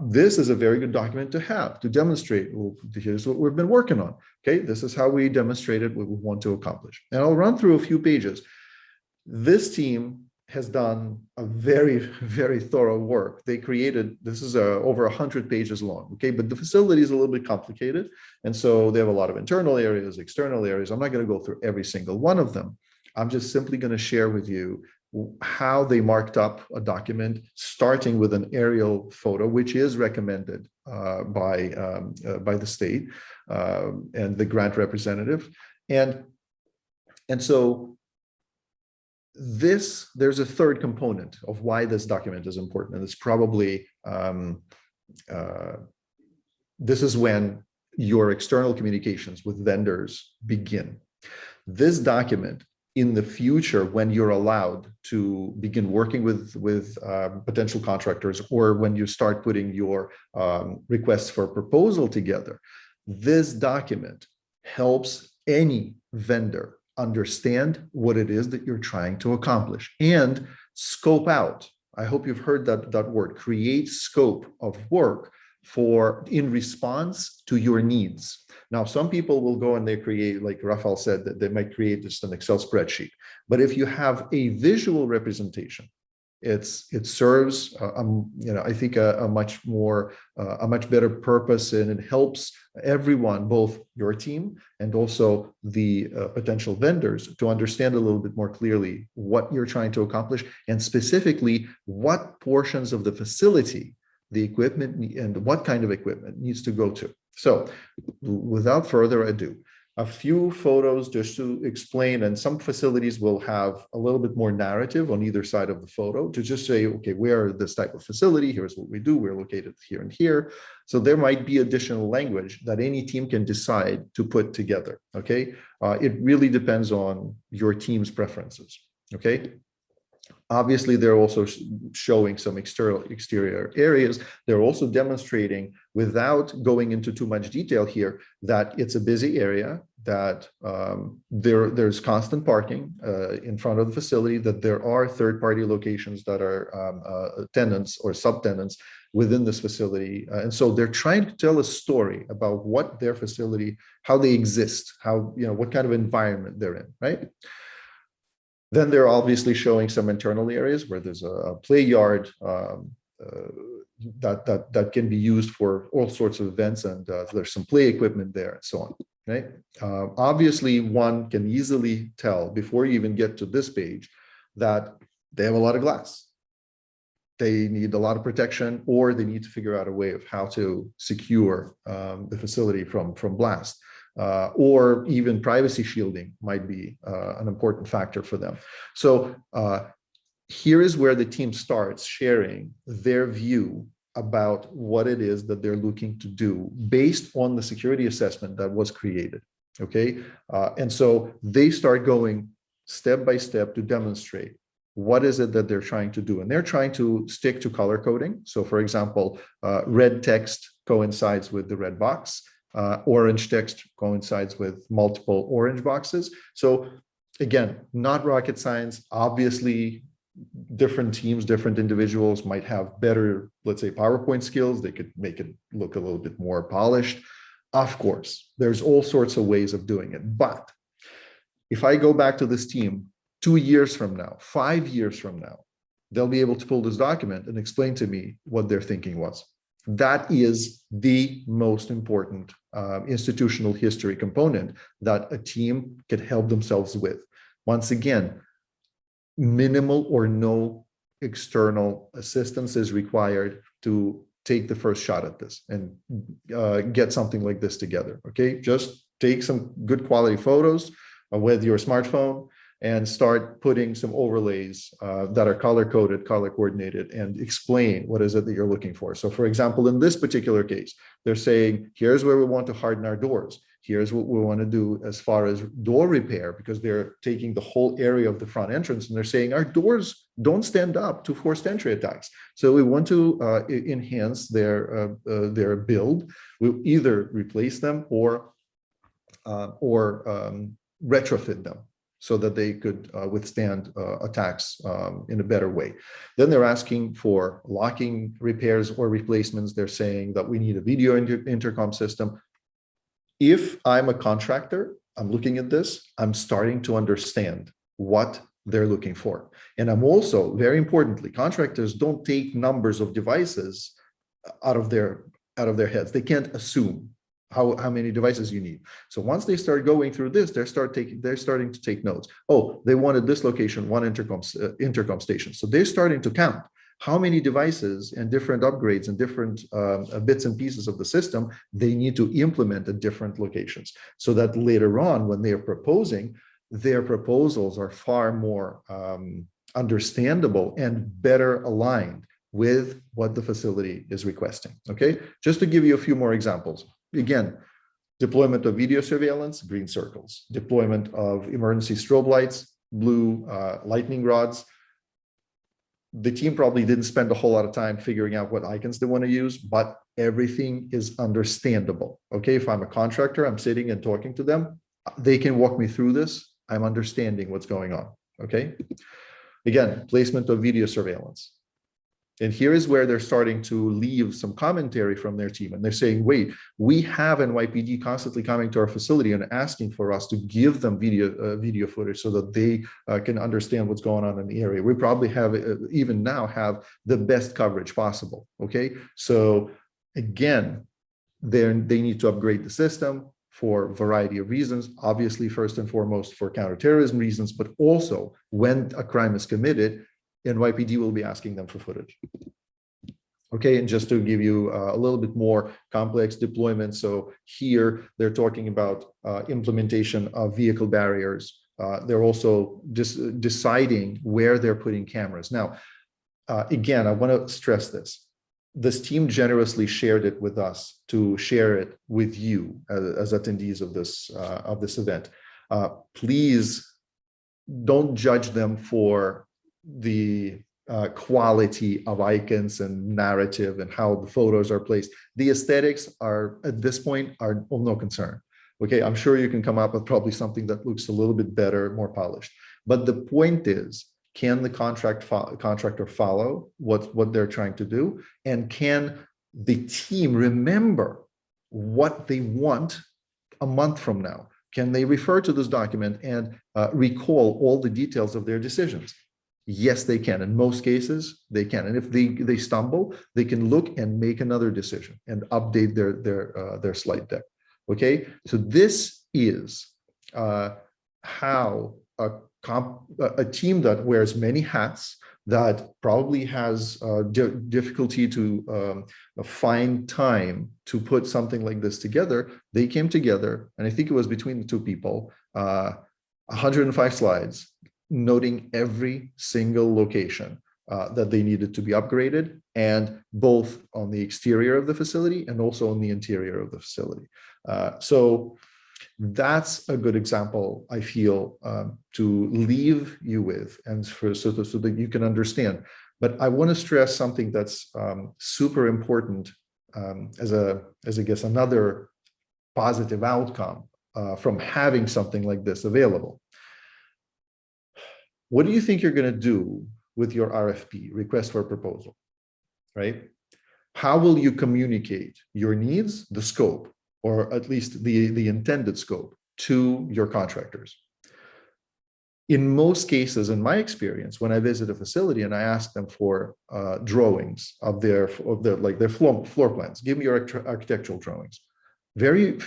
this is a very good document to have, to demonstrate, well, here's what we've been working on. Okay, this is how we demonstrated what we want to accomplish. And I'll run through a few pages. This team has done a very, very thorough work. They created, this is over 100 pages long, okay? But the facility is a little bit complicated. And so they have a lot of internal areas, external areas. I'm not going to go through every single one of them. I'm just simply going to share with you how they marked up a document, starting with an aerial photo, which is recommended by the state and the grant representative. And so there's a third component of why this document is important, and it's probably this is when your external communications with vendors begin. This document, in the future, when you're allowed to begin working with potential contractors, or when you start putting your requests for proposal together, this document helps any vendor understand what it is that you're trying to accomplish and scope out. I hope you've heard that word, create scope of work in response to your needs. Now, some people will go and they create, like Raphael said, that they might create just an Excel spreadsheet. But if you have a visual representation, it serves, I think a much better purpose, and it helps everyone, both your team and also the potential vendors, to understand a little bit more clearly what you're trying to accomplish, and specifically what portions of the facility, the equipment, and what kind of equipment needs to go to. So without further ado, a few photos just to explain, and some facilities will have a little bit more narrative on either side of the photo to just say, okay, we're this type of facility, here's what we do, we're located here and here. So there might be additional language that any team can decide to put together, okay? It really depends on your team's preferences, okay? Obviously, they're also showing some exterior areas. They're also demonstrating, without going into too much detail here, that it's a busy area, that there's constant parking in front of the facility, that there are third-party locations that are tenants or subtenants within this facility. And so they're trying to tell a story about what their facility, how they exist, how, what kind of environment they're in, right? Then they're obviously showing some internal areas where there's a play yard that can be used for all sorts of events, and there's some play equipment there and so on, right? Obviously, one can easily tell before you even get to this page that they have a lot of glass. They need a lot of protection, or they need to figure out a way of how to secure the facility from blast. Or even privacy shielding might be an important factor for them. So here is where the team starts sharing their view about what it is that they're looking to do based on the security assessment that was created, okay? And so they start going step by step to demonstrate what is it that they're trying to do. And they're trying to stick to color coding. So for example, red text coincides with the red box. Orange text coincides with multiple orange boxes. So again, not rocket science. Obviously, different teams, different individuals might have better, let's say, PowerPoint skills. They could make it look a little bit more polished. Of course, there's all sorts of ways of doing it. But if I go back to this team 2 years from now, 5 years from now, they'll be able to pull this document and explain to me what their thinking was. That is the most important institutional history component that a team can help themselves with. Once again, minimal or no external assistance is required to take the first shot at this and get something like this together, okay? Just take some good quality photos with your smartphone and start putting some overlays that are color-coded, color-coordinated, and explain what is it that you're looking for. So for example, in this particular case, they're saying, here's where we want to harden our doors. Here's what we want to do as far as door repair, because they're taking the whole area of the front entrance and they're saying our doors don't stand up to forced entry attacks. So we want to enhance their build. We'll either replace them or retrofit them, so that they could withstand attacks in a better way. Then they're asking for locking repairs or replacements. They're saying that we need a video intercom system. If I'm a contractor, I'm looking at this, I'm starting to understand what they're looking for. And I'm also, very importantly, contractors don't take numbers of devices out of their heads. They can't assume how many devices you need. So once they start going through this, they're starting to take notes. Oh, they wanted this location, one intercom station. So they're starting to count how many devices and different upgrades and different bits and pieces of the system they need to implement at different locations, so that later on, when they're proposing, their proposals are far more understandable and better aligned with what the facility is requesting, okay? Just to give you a few more examples. Again, deployment of video surveillance, green circles. Deployment of emergency strobe lights, blue lightning rods. The team probably didn't spend a whole lot of time figuring out what icons they want to use, but everything is understandable. Okay, if I'm a contractor, I'm sitting and talking to them, they can walk me through this. I'm understanding what's going on. Okay. Again, placement of video surveillance. And here is where they're starting to leave some commentary from their team. And they're saying, wait, we have NYPD constantly coming to our facility and asking for us to give them video footage so that they can understand what's going on in the area. We probably have, even now, have the best coverage possible, okay? So again, they need to upgrade the system for a variety of reasons. Obviously, first and foremost, for counterterrorism reasons, but also when a crime is committed, NYPD will be asking them for footage. Okay, and just to give you a little bit more complex deployment. So here they're talking about implementation of vehicle barriers. They're also just deciding where they're putting cameras. Now, again, I want to stress this. This team generously shared it with us to share it with you as attendees of this event. Please don't judge them for the quality of icons and narrative and how the photos are placed. The aesthetics are, at this point, are of no concern. Okay, I'm sure you can come up with probably something that looks a little bit better, more polished. But the point is, can the contractor follow what they're trying to do? And can the team remember what they want a month from now? Can they refer to this document and recall all the details of their decisions? Yes, they can. In most cases, they can. And if they stumble, they can look and make another decision and update their slide deck. Okay, so this is how a team that wears many hats, that probably has difficulty to find time to put something like this together. They came together, and I think it was between the two people, 105 slides, noting every single location that they needed to be upgraded, and both on the exterior of the facility and also on the interior of the facility. So that's a good example, I feel, to leave you with, and so that you can understand. But I want to stress something that's super important as I guess another positive outcome from having something like this available. What do you think you're going to do with your RFP, request for proposal, right? How will you communicate your needs, the scope, or at least the intended scope, to your contractors? In most cases, in my experience, when I visit a facility and I ask them for drawings of their floor plans, give me your architectural drawings, very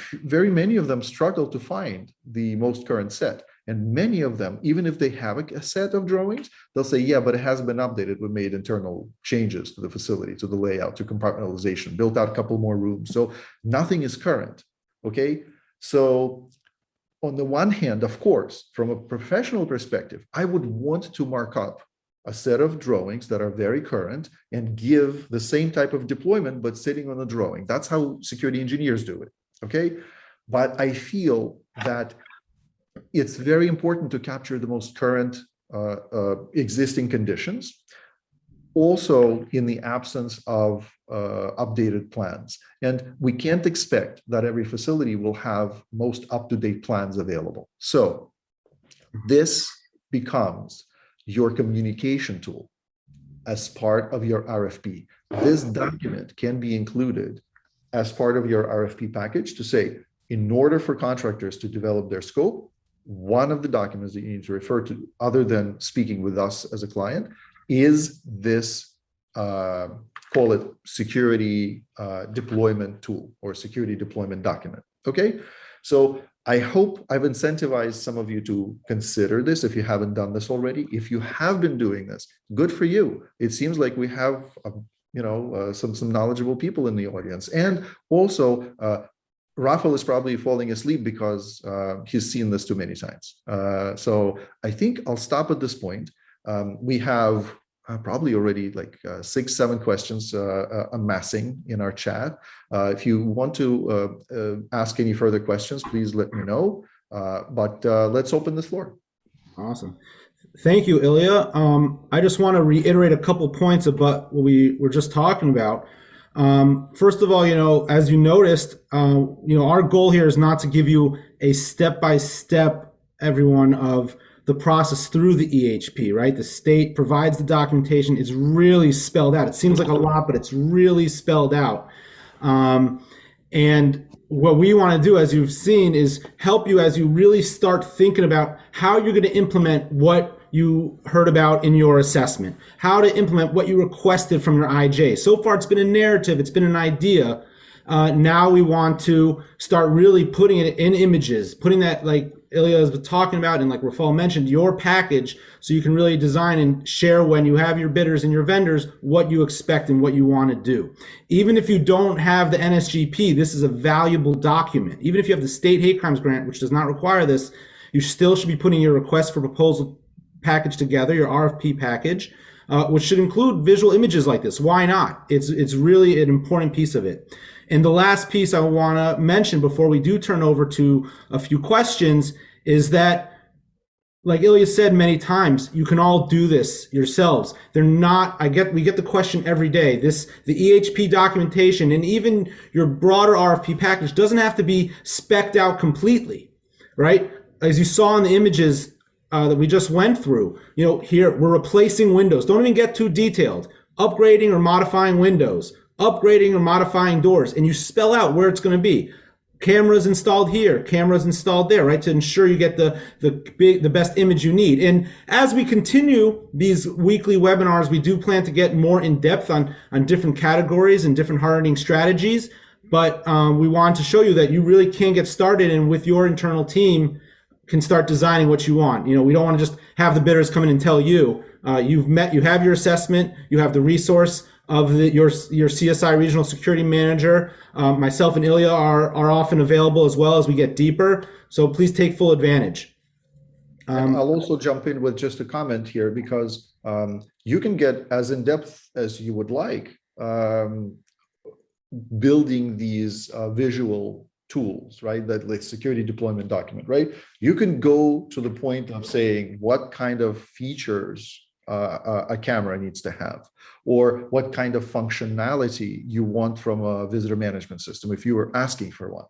many of them struggle to find the most current set. And many of them, even if they have a set of drawings, they'll say, yeah, but it hasn't been updated. We made internal changes to the facility, to the layout, to compartmentalization, built out a couple more rooms. So nothing is current, okay? So on the one hand, of course, from a professional perspective, I would want to mark up a set of drawings that are very current and give the same type of deployment, but sitting on a drawing. That's how security engineers do it, okay? But I feel that it's very important to capture the most current existing conditions, also in the absence of updated plans. And we can't expect that every facility will have most up-to-date plans available. So this becomes your communication tool as part of your RFP. This document can be included as part of your RFP package to say, in order for contractors to develop their scope, one of the documents that you need to refer to, other than speaking with us as a client, is this, call it security deployment tool or security deployment document. Okay, so I hope I've incentivized some of you to consider this if you haven't done this already. If you have been doing this, good for you. It seems like we have, some knowledgeable people in the audience, and also Rafael is probably falling asleep because he's seen this too many times. So I think I'll stop at this point. We have probably already like 6-7 questions amassing in our chat. If you want to ask any further questions, please let me know. But let's open this floor. Awesome. Thank you, Ilya. I just want to reiterate a couple points about what we were just talking about. First of all, as you noticed, our goal here is not to give you a step-by-step, everyone, of the process through the EHP, right? The state provides the documentation. It's really spelled out. It seems like a lot, but it's really spelled out. And what we want to do, as you've seen, is help you as you really start thinking about how you're going to implement what you heard about in your assessment, how to implement what you requested from your IJ. So far, it's been a narrative, it's been an idea. Now we want to start really putting it in images, putting that, like Ilya has been talking about, and like Rafael mentioned, your package, so you can really design and share when you have your bidders and your vendors what you expect and what you want to do. Even if you don't have the NSGP, this is a valuable document. Even if you have the state hate crimes grant, which does not require this, you still should be putting your request for proposal package together, your RFP package, which should include visual images like this. Why not? It's really an important piece of it. And the last piece I want to mention before we do turn over to a few questions is that like Ilya said many times, you can all do this yourselves. They're not, we get the question every day. The EHP documentation and even your broader RFP package doesn't have to be spec'd out completely, right? As you saw in the images that we just went through, here we're replacing windows. Don't even get too detailed. Upgrading or modifying windows, upgrading or modifying doors, and you spell out where it's going to be. Cameras installed here, cameras installed there, right? To ensure you get the best image you need. And as we continue these weekly webinars, we do plan to get more in depth on different categories and different hardening strategies. But we want to show you that you really can get started, and with your internal team can start designing what you want. We don't want to just have the bidders come in and tell you. You have your assessment, you have the resource of your CSI regional security manager. Myself and Ilya are often available as well as we get deeper. So please take full advantage. I'll also jump in with just a comment here, because you can get as in depth as you would like building these visual tools, right? That like security deployment document, right? You can go to the point of saying what kind of features a camera needs to have, or what kind of functionality you want from a visitor management system if you were asking for one,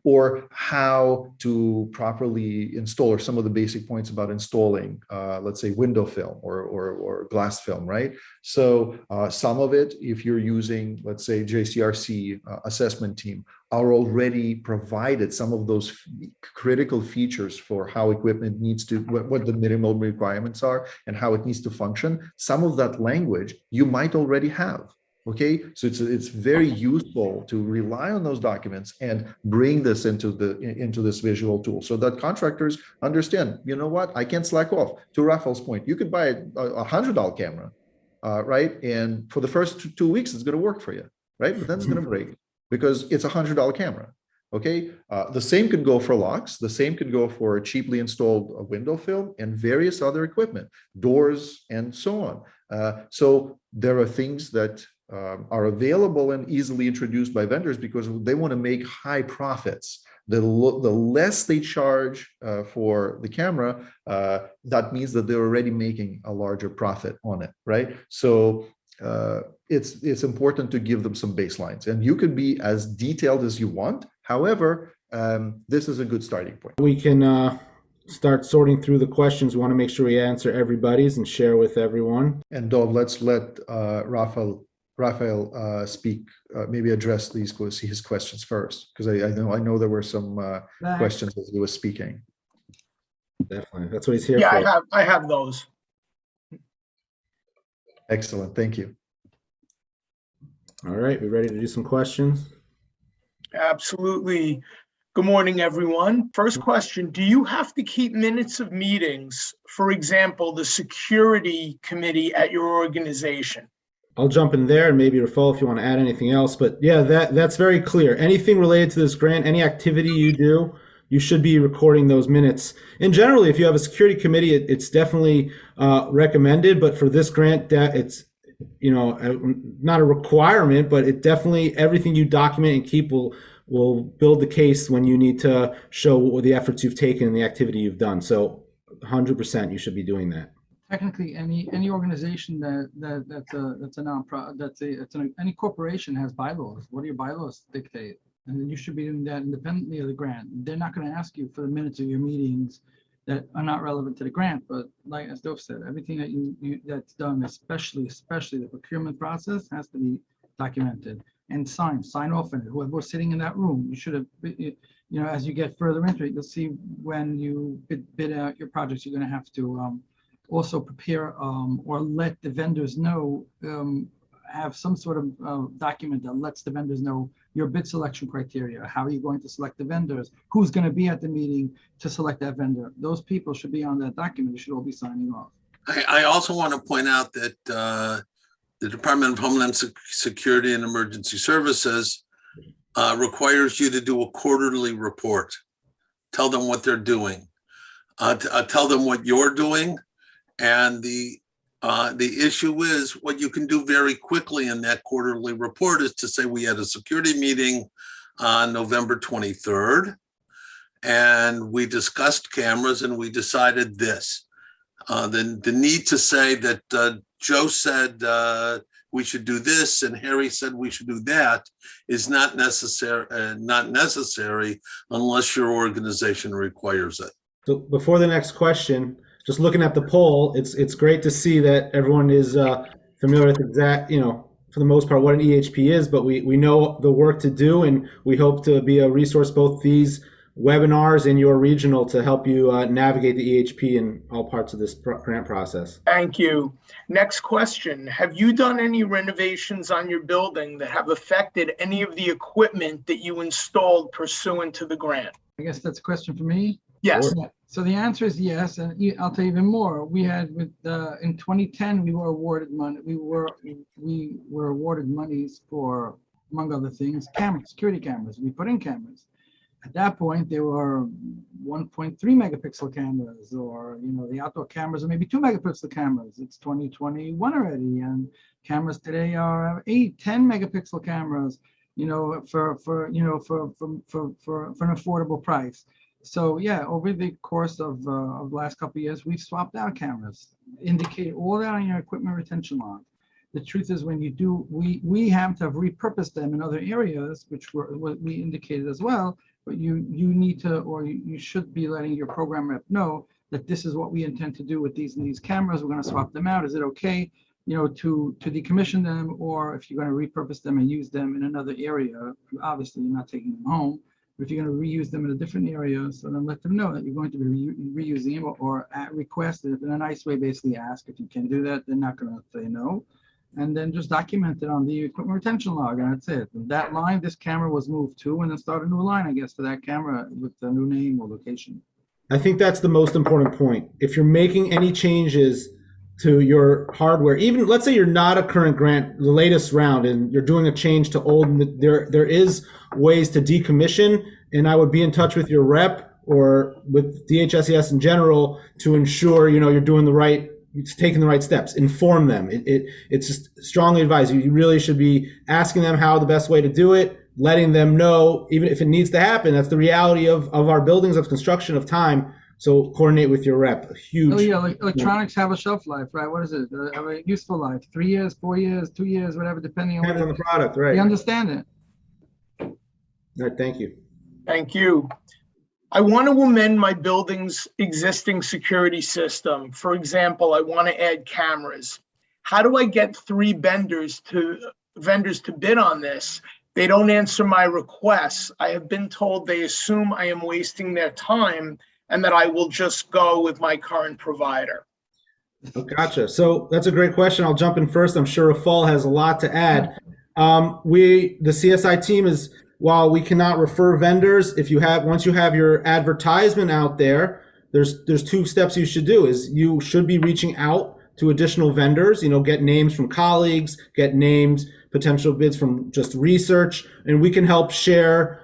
or how to properly install, or some of the basic points about installing, let's say, window film or glass film, right? So some of it, if you're using, let's say, JCRC assessment team, are already provided some of those critical features for how equipment needs to, what the minimal requirements are and how it needs to function. Some of that language you might already have. Okay, so it's very useful to rely on those documents and bring this into this visual tool, so that contractors understand, you know what, I can't slack off. To Raphael's point, you could buy a $100 camera, right? And for the first 2 weeks, it's going to work for you, right? But then it's going to break, because it's a $100 camera. Okay, the same could go for locks. The same could go for cheaply installed window film and various other equipment, doors, and so on. So there are things that are available and easily introduced by vendors because they want to make high profits. The less they charge for the camera, that means that they're already making a larger profit on it, right? So it's important to give them some baselines, and you can be as detailed as you want. However, this is a good starting point. We can start sorting through the questions. We want to make sure we answer everybody's and share with everyone. And Dov, let's let Raphael speak, maybe address his questions first, because I know there were some questions as he was speaking. Definitely, that's what he's here for. Yeah, I have those. Excellent, thank you. All right, we ready to do some questions? Absolutely. Good morning, everyone. First question, do you have to keep minutes of meetings, for example, the security committee at your organization? I'll jump in there, and maybe Rafael, if you want to add anything else. But yeah, that's very clear. Anything related to this grant, any activity you do, you should be recording those minutes. And generally, if you have a security committee, it's definitely recommended. But for this grant, it's not a requirement, but it definitely, everything you document and keep will build the case when you need to show what the efforts you've taken and the activity you've done. So 100% you should be doing that. Technically, any organization that's a nonprofit, any corporation has bylaws. What do your bylaws dictate? And then you should be doing that independently of the grant. They're not going to ask you for the minutes of your meetings that are not relevant to the grant. But like as Dov said, everything that that's done, especially the procurement process, has to be documented and sign off on it. Whoever's sitting in that room, you should have, as you get further into it, you'll see when you bid out your projects, you're going to have to also prepare or let the vendors know, have some sort of document that lets the vendors know your bid selection criteria, how are you going to select the vendors, who's going to be at the meeting to select that vendor. Those people should be on that document. They should all be signing off. I also want to point out that the Department of Homeland Security and Emergency Services requires you to do a quarterly report. Tell them what they're doing. Tell them what you're doing. And the issue is, what you can do very quickly in that quarterly report is to say, we had a security meeting on November 23rd, and we discussed cameras and we decided this. The need to say that Joe said we should do this and Harry said we should do that is not necessary unless your organization requires it. So before the next question, just looking at the poll, it's great to see that everyone is familiar with exact, for the most part, what an EHP is, but we know the work to do, and we hope to be a resource, both these webinars and your regional, to help you navigate the EHP in all parts of this grant process. Thank you. Next question. Have you done any renovations on your building that have affected any of the equipment that you installed pursuant to the grant? I guess that's a question for me. Yes. Yeah. So the answer is yes, and I'll tell you even more. We had in 2010 we were awarded money. We were awarded monies for, among other things, security cameras. We put in cameras. At that point, they were 1.3 megapixel cameras, or the outdoor cameras are maybe 2 megapixel cameras. It's 2021 already, and cameras today are 8, 10 megapixel cameras. For an affordable price. So yeah, over the course of the last couple of years, we've swapped out cameras, indicate all that on your equipment retention log. The truth is, when you do, we have to have repurposed them in other areas, which we indicated as well. But you need to, or you should be letting your program rep know that this is what we intend to do with these cameras. We're going to swap them out. Is it okay, to decommission them, or if you're going to repurpose them and use them in another area? Obviously, you're not taking them home. But if you're going to reuse them in a different area, so then let them know that you're going to be reusing them, or at request, in a nice way, basically ask if you can do that. They're not going to say no. And then just document it on the equipment retention log, and that's it. That line, this camera was moved to, and then start a new line, I guess, for that camera with the new name or location. I think that's the most important point. If you're making any changes to your hardware, even let's say you're not a current grant, the latest round, and you're doing a change to old, there is ways to decommission, and I would be in touch with your rep or with DHSES in general to ensure you're doing the right, taking the right steps. Inform them. It's just strongly advised. You really should be asking them how the best way to do it, letting them know, even if it needs to happen. That's the reality of our buildings, of construction, of time. So coordinate with your rep. Huge. Oh yeah, electronics have a shelf life, right? What is it? Have a useful life, 3 years, 4 years, 2 years, whatever, depending on the product, right? You understand it. All right, thank you. Thank you. I want to amend my building's existing security system. For example, I want to add cameras. How do I get 3 vendors to bid on this? They don't answer my requests. I have been told they assume I am wasting their time and that I will just go with my current provider. Oh, gotcha. So that's a great question. I'll jump in first. I'm sure Rafal has a lot to add. The CSI team is, while we cannot refer vendors, once you have your advertisement out there, there's 2 steps you should do. Is you should be reaching out to additional vendors, get names from colleagues, get names, potential bids from just research, and we can help share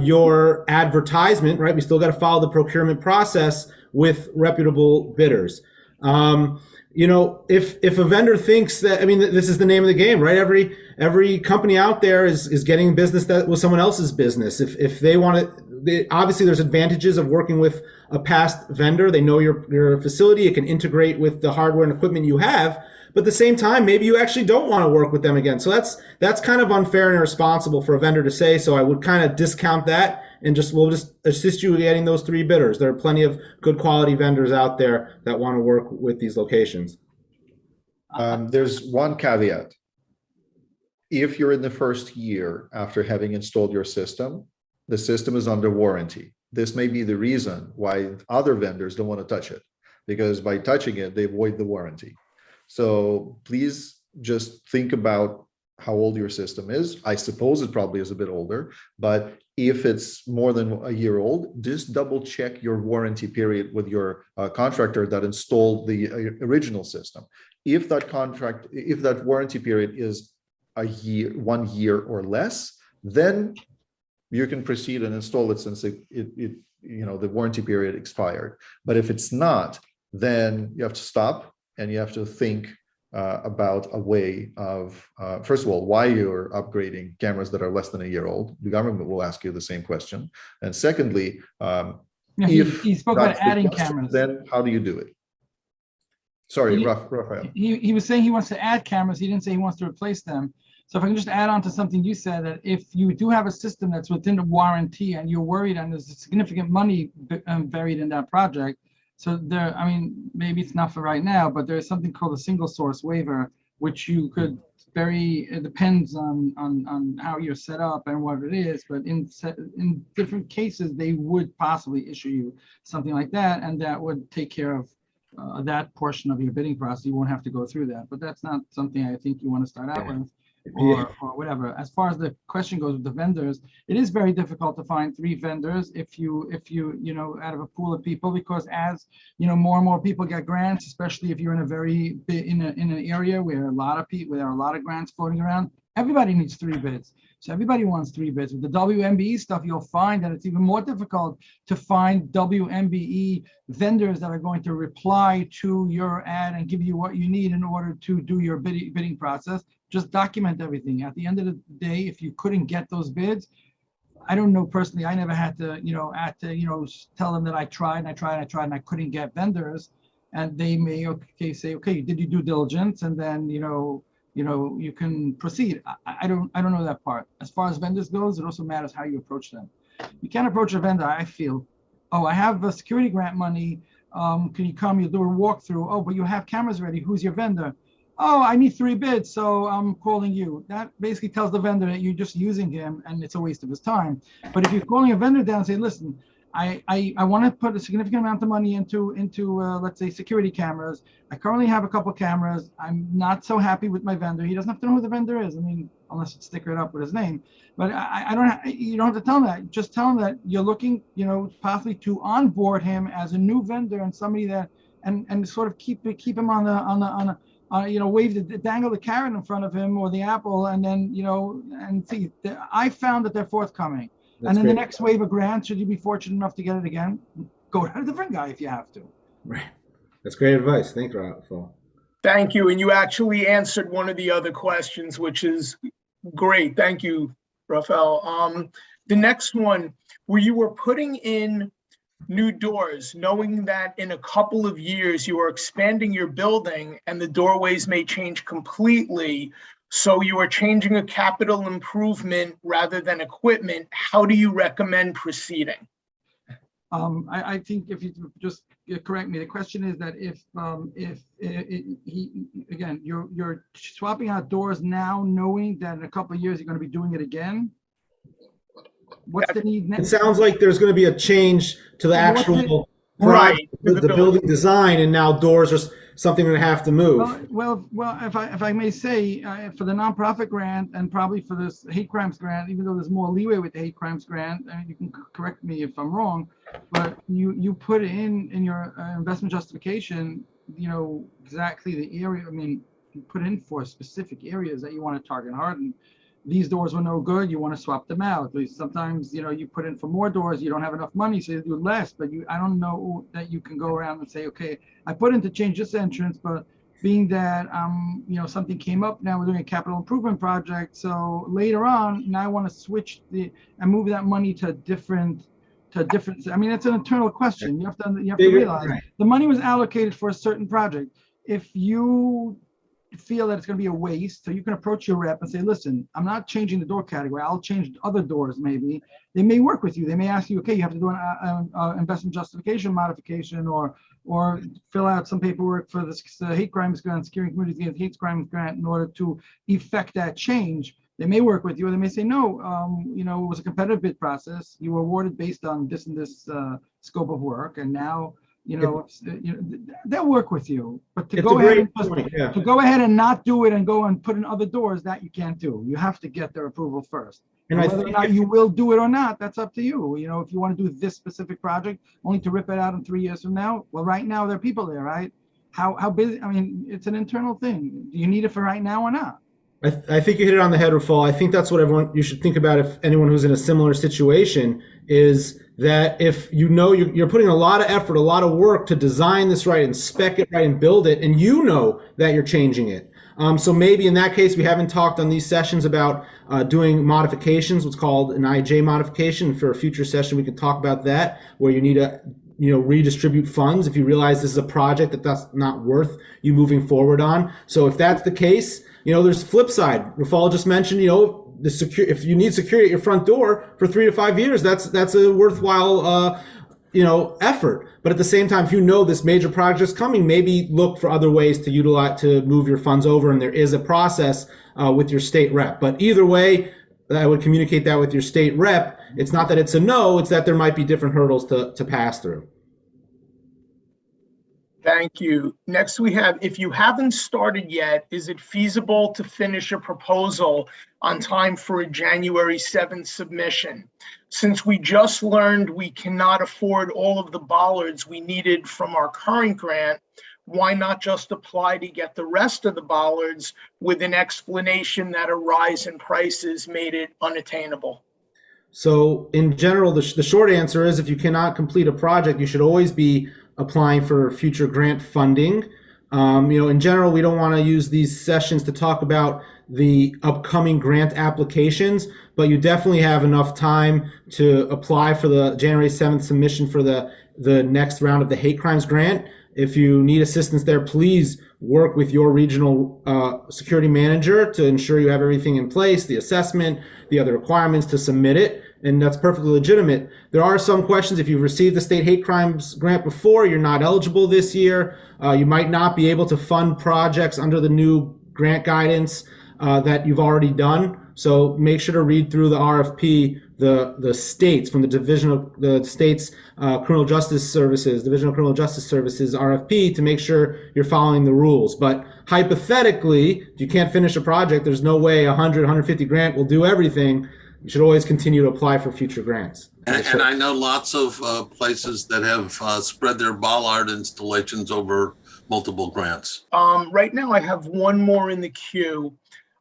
your advertisement, right? We still got to follow the procurement process with reputable bidders. If a vendor thinks that, this is the name of the game, right? Every company out there is getting business that was someone else's business. If they want to, obviously there's advantages of working with a past vendor. They know your facility. It can integrate with the hardware and equipment you have. But at the same time, maybe you actually don't want to work with them again. So that's kind of unfair and irresponsible for a vendor to say. So I would kind of discount that and we'll just assist you in getting those 3 bidders. There are plenty of good quality vendors out there that want to work with these locations. There's one caveat. If you're in the first year after having installed your system, the system is under warranty. This may be the reason why other vendors don't want to touch it, because by touching it, they void the warranty. So please just think about how old your system is. I suppose it probably is a bit older, but if it's more than a year old, just double check your warranty period with your contractor that installed the original system. If that warranty period is a year, 1 year or less, then you can proceed and install it since the warranty period expired. But if it's not, then you have to stop and you have to think about a way of, first of all, why you're upgrading cameras that are less than a year old. The government will ask you the same question. And secondly, Yeah, he spoke about that's the adding question, cameras. then how do you do it? Sorry, Raphael. He was saying he wants to add cameras. He didn't say he wants to replace them. So if I can just add on to something you said, that if you do have a system that's within the warranty and you're worried and there's significant money buried in that project, so there, I mean, maybe it's not for right now, but there's something called a single source waiver, which you could very, it depends on how you're set up and what it is, but in different cases, they would possibly issue you something like that, and that would take care of that portion of your bidding process. You won't have to go through that, but that's not something I think you want to start out with. Or whatever. As far as the question goes with the vendors, it is very difficult to find 3 vendors if you out of a pool of people, because as more and more people get grants, especially if you're in a very in an area where there are a lot of grants floating around, everybody needs 3 bids. So everybody wants 3 bids. With the WMBE stuff, you'll find that it's even more difficult to find WMBE vendors that are going to reply to your ad and give you what you need in order to do your bidding process. Just document everything. At the end of the day, if you couldn't get those bids, I don't know personally, I never had to, tell them that I tried and I couldn't get vendors. And they may say, okay, did you due diligence? And then, you can proceed. I don't know that part. As far as vendors goes, it also matters how you approach them. You can't approach a vendor, I feel, oh, I have a security grant money. Can you come, you'll do a walkthrough. Oh, but you have cameras ready. Who's your vendor? Oh, I need 3 bids, so I'm calling you. That basically tells the vendor that you're just using him and it's a waste of his time. But if you're calling a vendor down and say, listen, I want to put a significant amount of money into let's say security cameras. I currently have a couple of cameras. I'm not so happy with my vendor. He doesn't have to know who the vendor is. I mean, unless it's stickered up with his name. But you don't have to tell him that. Just tell him that you're looking, possibly to onboard him as a new vendor and somebody that and sort of keep him on the dangle the carrot in front of him or the apple, and then, and see, I found that they're forthcoming. That's and then great. The next wave of grants, should you be fortunate enough to get it again, go to a different guy if you have to. Right. That's great advice. Thank you, Raphael. Thank you. And you actually answered one of the other questions, which is great. Thank you, Raphael. The next one, where you were putting in new doors, knowing that in a couple of years you are expanding your building and the doorways may change completely, so you are changing a capital improvement rather than equipment, how do you recommend proceeding? I think if you just correct me, the question is that if you're swapping out doors now, knowing that in a couple of years you're going to be doing it again. What's the need next? It sounds like there's going to be a change to the actual the building design, and now doors are something going to have to move. Well, if I may say, for the nonprofit grant and probably for this hate crimes grant, even though there's more leeway with the hate crimes grant, and you can correct me if I'm wrong, but you put in your investment justification, exactly the area. I mean, you put in for specific areas that you want to target hard. And these doors were no good, you want to swap them out. Sometimes, you put in for more doors, you don't have enough money, so you do less, but I don't know that you can go around and say, okay, I put in to change this entrance, but being that, something came up, now we're doing a capital improvement project, so later on, now I want to switch and move that money to different, I mean, it's an internal question. You have to realize the money was allocated for a certain project. If you feel that it's going to be a waste, so you can approach your rep and say, listen, I'm not changing the door category, I'll change other doors. Maybe they may work with you. They may ask you, okay, you have to do an investment justification modification or fill out some paperwork for this hate crimes grant, securing communities against hate crimes grant in order to effect that change. They may work with you, or they may say, no, it was a competitive bid process, you were awarded based on this and this scope of work, and now they'll work with you, but to go ahead and not do it and go and put in other doors, that you can't do. You have to get their approval first. And whether or not you will do it or not, that's up to you. If you want to do this specific project only to rip it out in 3 years from now, well, right now there are people there, right? How busy? I mean, it's an internal thing. Do you need it for right now or not? I think you hit it on the head, Rafal. I think that's what you should think about if anyone who's in a similar situation is that if you know you're putting a lot of effort, a lot of work to design this right and spec it right and build it, and you know that you're changing it. So maybe in that case, we haven't talked on these sessions about doing modifications, what's called an IJ modification. For a future session, we can talk about that, where you need to redistribute funds if you realize this is a project that's not worth you moving forward on. So if that's the case, there's the flip side. Rafal just mentioned, if you need security at your front door for 3 to 5 years, that's a worthwhile effort. But at the same time, if you know this major project is coming, maybe look for other ways to move your funds over, and there is a process with your state rep. But either way, I would communicate that with your state rep. It's not that it's a no, it's that there might be different hurdles to pass through. Thank you. Next we have, if you haven't started yet, is it feasible to finish a proposal on time for a January 7th submission? Since we just learned we cannot afford all of the bollards we needed from our current grant, why not just apply to get the rest of the bollards with an explanation that a rise in prices made it unattainable? So in general, the short answer is if you cannot complete a project, you should always be applying for future grant funding. In general, we don't want to use these sessions to talk about the upcoming grant applications, but you definitely have enough time to apply for the January 7th submission for the next round of the hate crimes grant. If you need assistance there, please work with your regional security manager to ensure you have everything in place, the assessment, the other requirements to submit it, and that's perfectly legitimate. There are some questions. If you've received the state hate crimes grant before, you're not eligible this year. You might not be able to fund projects under the new grant guidance that you've already done. So make sure to read through the RFP, the states from the state's criminal justice services, Division of Criminal Justice Services RFP to make sure you're following the rules. But hypothetically, if you can't finish a project, there's no way 150 grant will do everything. You should always continue to apply for future grants. And I know lots of places that have spread their bollard installations over multiple grants. Right now I have one more in the queue.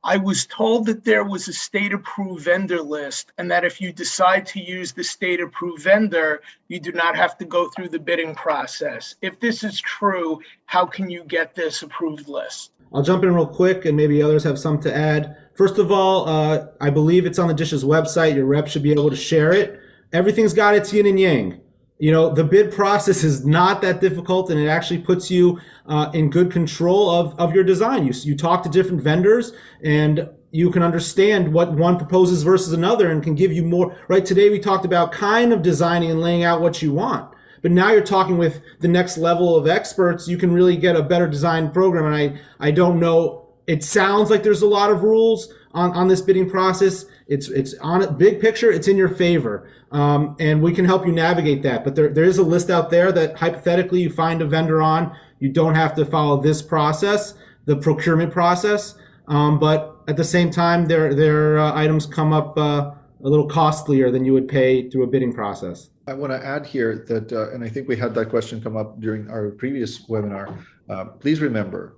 I was told that there was a state-approved vendor list and that if you decide to use the state-approved vendor, you do not have to go through the bidding process. If this is true, how can you get this approved list? I'll jump in real quick and maybe others have some to add. First of all, I believe it's on the DSHES website. Your rep should be able to share it. Everything's got its yin and yang. The bid process is not that difficult, and it actually puts you in good control of your design. You talk to different vendors, and you can understand what one proposes versus another and can give you more. Right, today we talked about kind of designing and laying out what you want. But now you're talking with the next level of experts. You can really get a better design program. And I don't know. It sounds like there's a lot of rules on this bidding process. It's on a big picture. It's in your favor. And we can help you navigate that. But there is a list out there that hypothetically you find a vendor on. You don't have to follow this process, the procurement process. But at the same time, their items come up a little costlier than you would pay through a bidding process. I want to add here that, and I think we had that question come up during our previous webinar. Please remember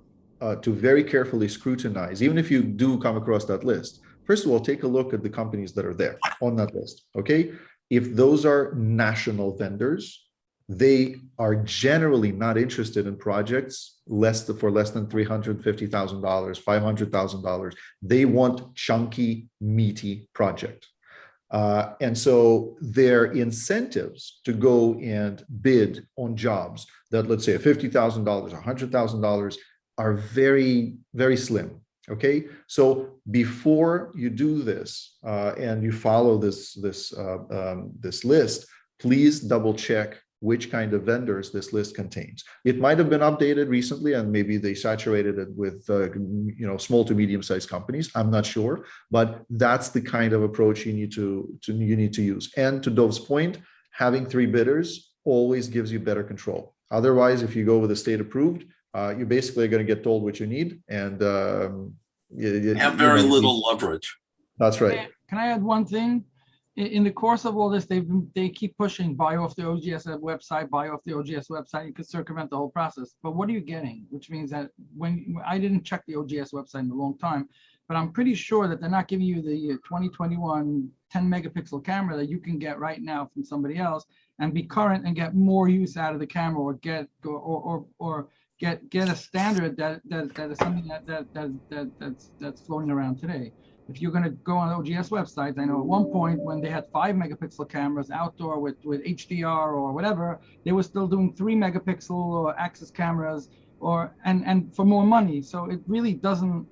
to very carefully scrutinize, even if you do come across that list. First of all, take a look at the companies that are there on that list, okay? If those are national vendors, they are generally not interested in projects for less than $350,000, $500,000. They want chunky, meaty project. And so their incentives to go and bid on jobs that, let's say, $50,000, $100,000 are very, very slim. Okay, so before you do this and you follow this list, please double check which kind of vendors this list contains. It might have been updated recently, and maybe they saturated it with small to medium-sized companies. I'm not sure, but that's the kind of approach you need to use. And to Dov's point, having 3 bidders always gives you better control. Otherwise, if you go with a state approved, you're basically going to get told what you need, and you have very little leverage. That's right. Can I add one thing? In the course of all this, they keep pushing buy off the OGS website, buy off the OGS website. You could circumvent the whole process. But what are you getting? Which means that when I didn't check the OGS website in a long time, but I'm pretty sure that they're not giving you the 2021 10 megapixel camera that you can get right now from somebody else and be current and get more use out of the camera, or get a standard that is something that's floating around today. If you're going to go on OGS websites, I know at one point when they had 5 megapixel cameras outdoor with HDR or whatever, they were still doing 3 megapixel or axis cameras, and for more money. So it really doesn't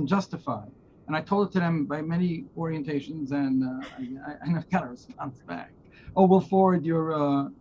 justify. And I told it to them by many orientations, and I never got a response back. Oh, we'll forward your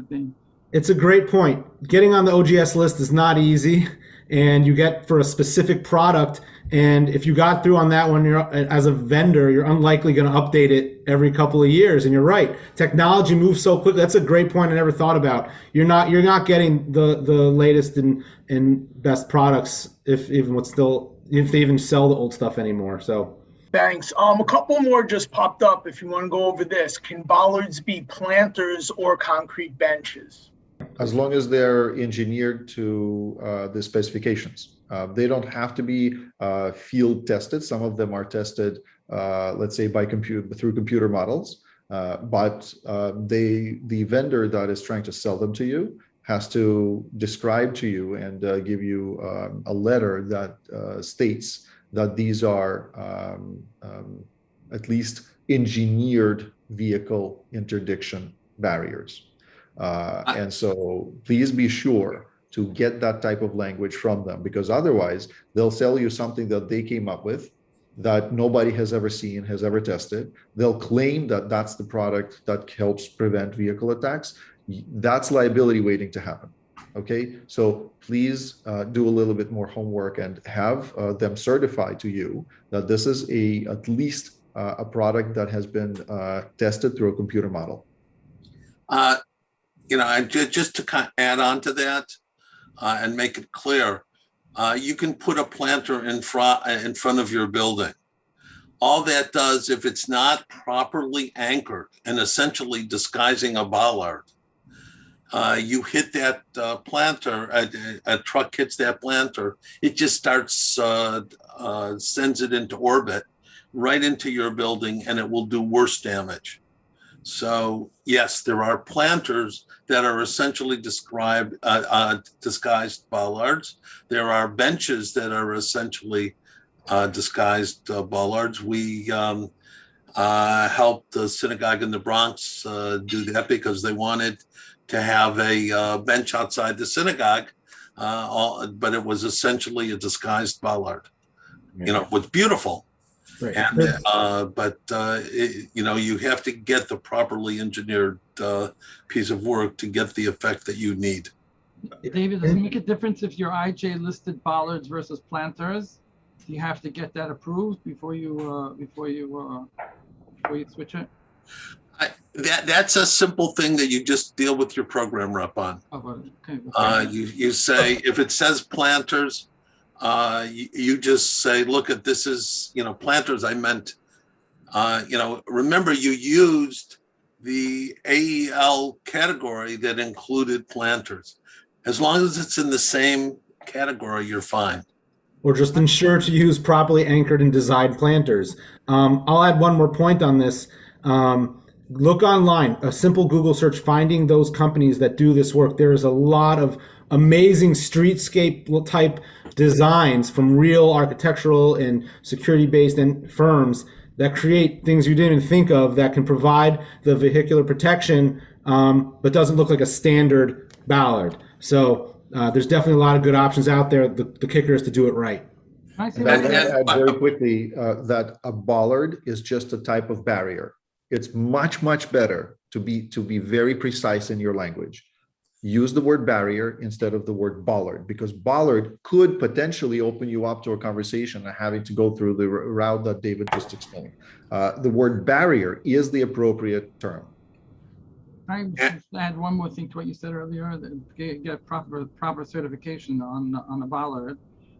thing. It's a great point. Getting on the OGS list is not easy, and you get for a specific product. And if you got through on that one, as a vendor, you're unlikely going to update it every couple of years. And you're right, technology moves so quickly. That's a great point I never thought about. You're not getting the latest and best products if they even sell the old stuff anymore. So. Thanks. A couple more just popped up. If you want to go over this, can bollards be planters or concrete benches? As long as they're engineered to the specifications. They don't have to be field tested. Some of them are tested, let's say through computer models, but the vendor that is trying to sell them to you has to describe to you and give you a letter that states that these are at least engineered vehicle interdiction barriers. And so please be sure to get that type of language from them, because otherwise they'll sell you something that they came up with that nobody has ever seen, has ever tested. They'll claim that that's the product that helps prevent vehicle attacks. That's liability waiting to happen. Okay, so please do a little bit more homework and have them certify to you that this is at least a product that has been tested through a computer model. Just to kind of add on to that and make it clear, you can put a planter in front of your building. All that does, if it's not properly anchored and essentially disguising a bollard, you hit that planter, a truck hits that planter, it just starts, sends it into orbit right into your building, and it will do worse damage. So yes, there are planters that are essentially disguised bollards. There are benches that are essentially disguised bollards. We helped the synagogue in the Bronx do that because they wanted to have a bench outside the synagogue, but it was essentially a disguised bollard. It was beautiful. Right. And, you have to get the properly engineered piece of work to get the effect that you need. David, does it make a difference if your IJ listed bollards versus planters? Do you have to get that approved before you switch it? That's a simple thing that you just deal with your program rep on. Okay. You say, if it says planters, you just say, look at this is, planters. I meant, remember you used the AEL category that included planters. As long as it's in the same category, you're fine. Or just ensure to use properly anchored and designed planters. I'll add one more point on this. Look online, a simple Google search, finding those companies that do this work. There is a lot of amazing streetscape type designs from real architectural and security-based firms that create things you didn't even think of that can provide the vehicular protection, but doesn't look like a standard ballard. So there's definitely a lot of good options out there. The kicker is to do it right. And I add very quickly that a bollard is just a type of barrier. It's much, much better to be very precise in your language. Use the word barrier instead of the word bollard, because bollard could potentially open you up to a conversation and having to go through the route that David just explained. The word barrier is the appropriate term. I just add one more thing to what you said earlier, that get proper certification on a bollard.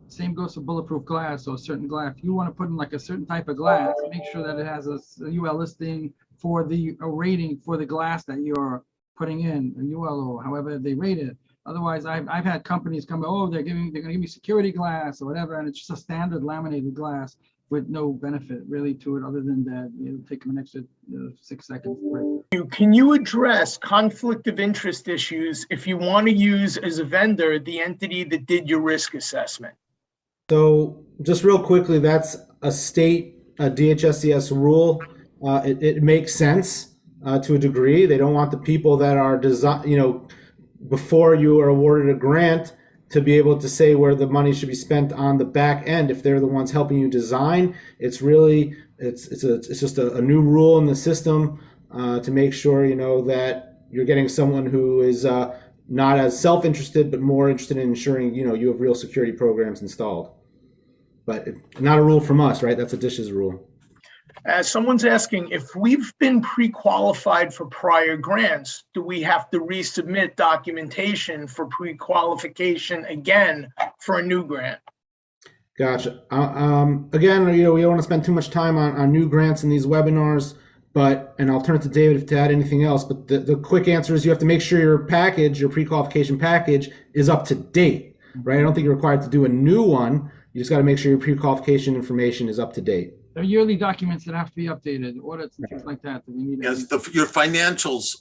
Same goes for bulletproof glass or certain glass. If you want to put in like a certain type of glass, make sure that it has a UL listing for a rating for the glass that you're putting in, a UL or however they rate it. Otherwise, I've had companies come, oh, they're gonna give me security glass or whatever, and it's just a standard laminated glass with no benefit really to it other than that it'll take them an extra 6 seconds to break. Can you address conflict of interest issues if you want to use as a vendor the entity that did your risk assessment? So just real quickly, that's a state DHSES rule. It makes sense to a degree. They don't want the people that are before you are awarded a grant to be able to say where the money should be spent on the back end if they're the ones helping you design. It's just a new rule in the system to make sure that you're getting someone who is not as self-interested but more interested in ensuring you have real security programs installed. But not a rule from us, right? That's a DSHES rule. Someone's asking, if we've been pre-qualified for prior grants, do we have to resubmit documentation for pre-qualification again for a new grant? Gotcha. Again, we don't want to spend too much time on new grants in these webinars, and I'll turn it to David to add anything else. But the quick answer is you have to make sure your pre-qualification package is up to date, right? I don't think you're required to do a new one. You just got to make sure your pre-qualification information is up to date. There are yearly documents that have to be updated, audits and things like that we need. Yes, your financials,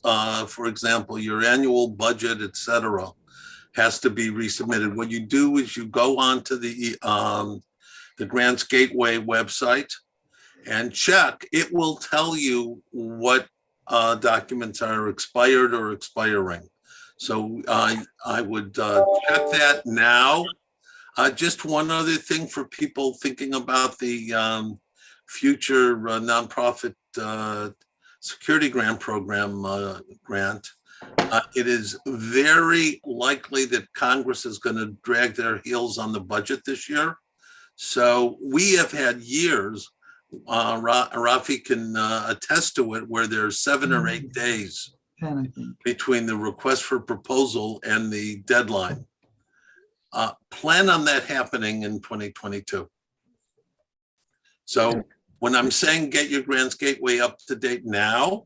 for example, your annual budget, et cetera, has to be resubmitted. What you do is you go onto the Grants Gateway website and check. It will tell you what documents are expired or expiring. So I would check that now. Just one other thing for people thinking about the future nonprofit security grant program grant. It is very likely that Congress is going to drag their heels on the budget this year. So we have had years, Rafi can attest to it, where there's 7 or 8 days 10, I think, between the request for proposal and the deadline. Plan on that happening in 2022. So when I'm saying get your Grants Gateway up to date now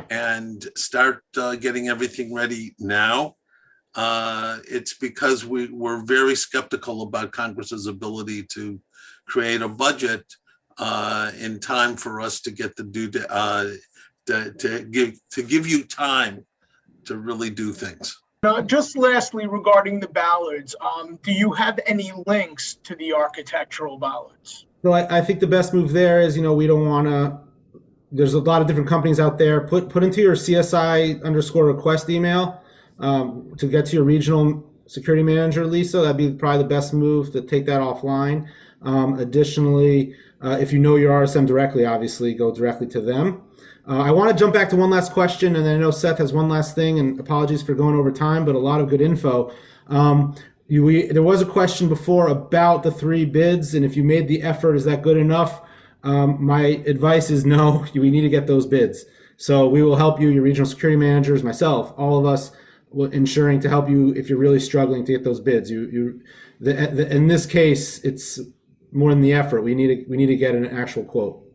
and start getting everything ready now, it's because we're very skeptical about Congress's ability to create a budget in time for us to get the to give you time to really do things. Just lastly, regarding the ballards, do you have any links to the architectural ballards? So I think the best move there is, we don't want to, there's a lot of different companies out there. Put into your CSI_request email to get to your regional security manager, Lisa. That'd be probably the best move to take that offline. Additionally, if you know your RSM directly, obviously go directly to them. I want to jump back to one last question, and I know Seth has one last thing, and apologies for going over time, but a lot of good info. There was a question before about the 3 bids, and if you made the effort, is that good enough? My advice is no, we need to get those bids. So we will help you, your regional security managers, myself, all of us, ensuring to help you if you're really struggling to get those bids. In this case, it's more than the effort. We need to get an actual quote.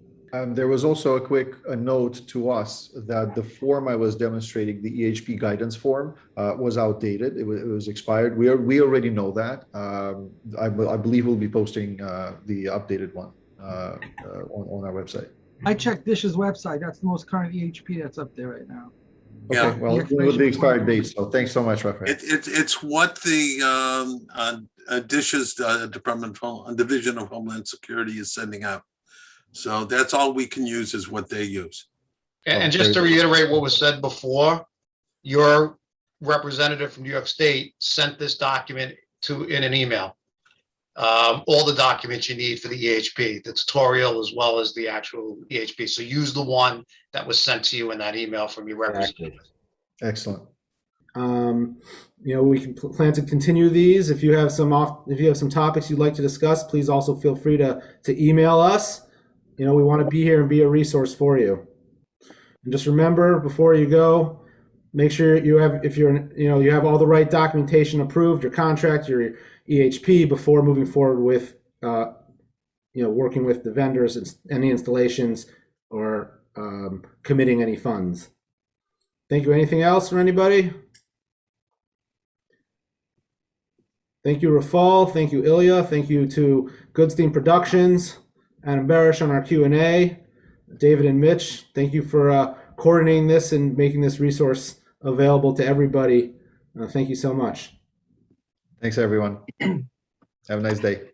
There was also a note to us that the form I was demonstrating, the EHP guidance form, was outdated. It was expired. We already know that. I believe we'll be posting the updated one on our website. I checked DSHES website. That's the most current EHP that's up there right now. Okay, Yeah. well, with the expired date. So thanks so much, Rafael. It's what the DSHES Division of Homeland Security is sending out. So that's all we can use is what they use. And just to reiterate what was said before, your representative from New York State sent this document in an email. All the documents you need for the EHP, the tutorial as well as the actual EHP. So use the one that was sent to you in that email from your representative. Excellent. We can plan to continue these. If you have some topics you'd like to discuss, please also feel free to email us. We want to be here and be a resource for you. And just remember, before you go, make sure you have all the right documentation approved, your contract, your EHP, before moving forward with working with the vendors, any installations, or committing any funds. Thank you. Anything else from anybody? Thank you, Rafal. Thank you, Ilya. Thank you to Goodstein Productions, Adam Barish on our Q&A, David and Mitch. Thank you for coordinating this and making this resource available to everybody. Thank you so much. Thanks, everyone. Have a nice day.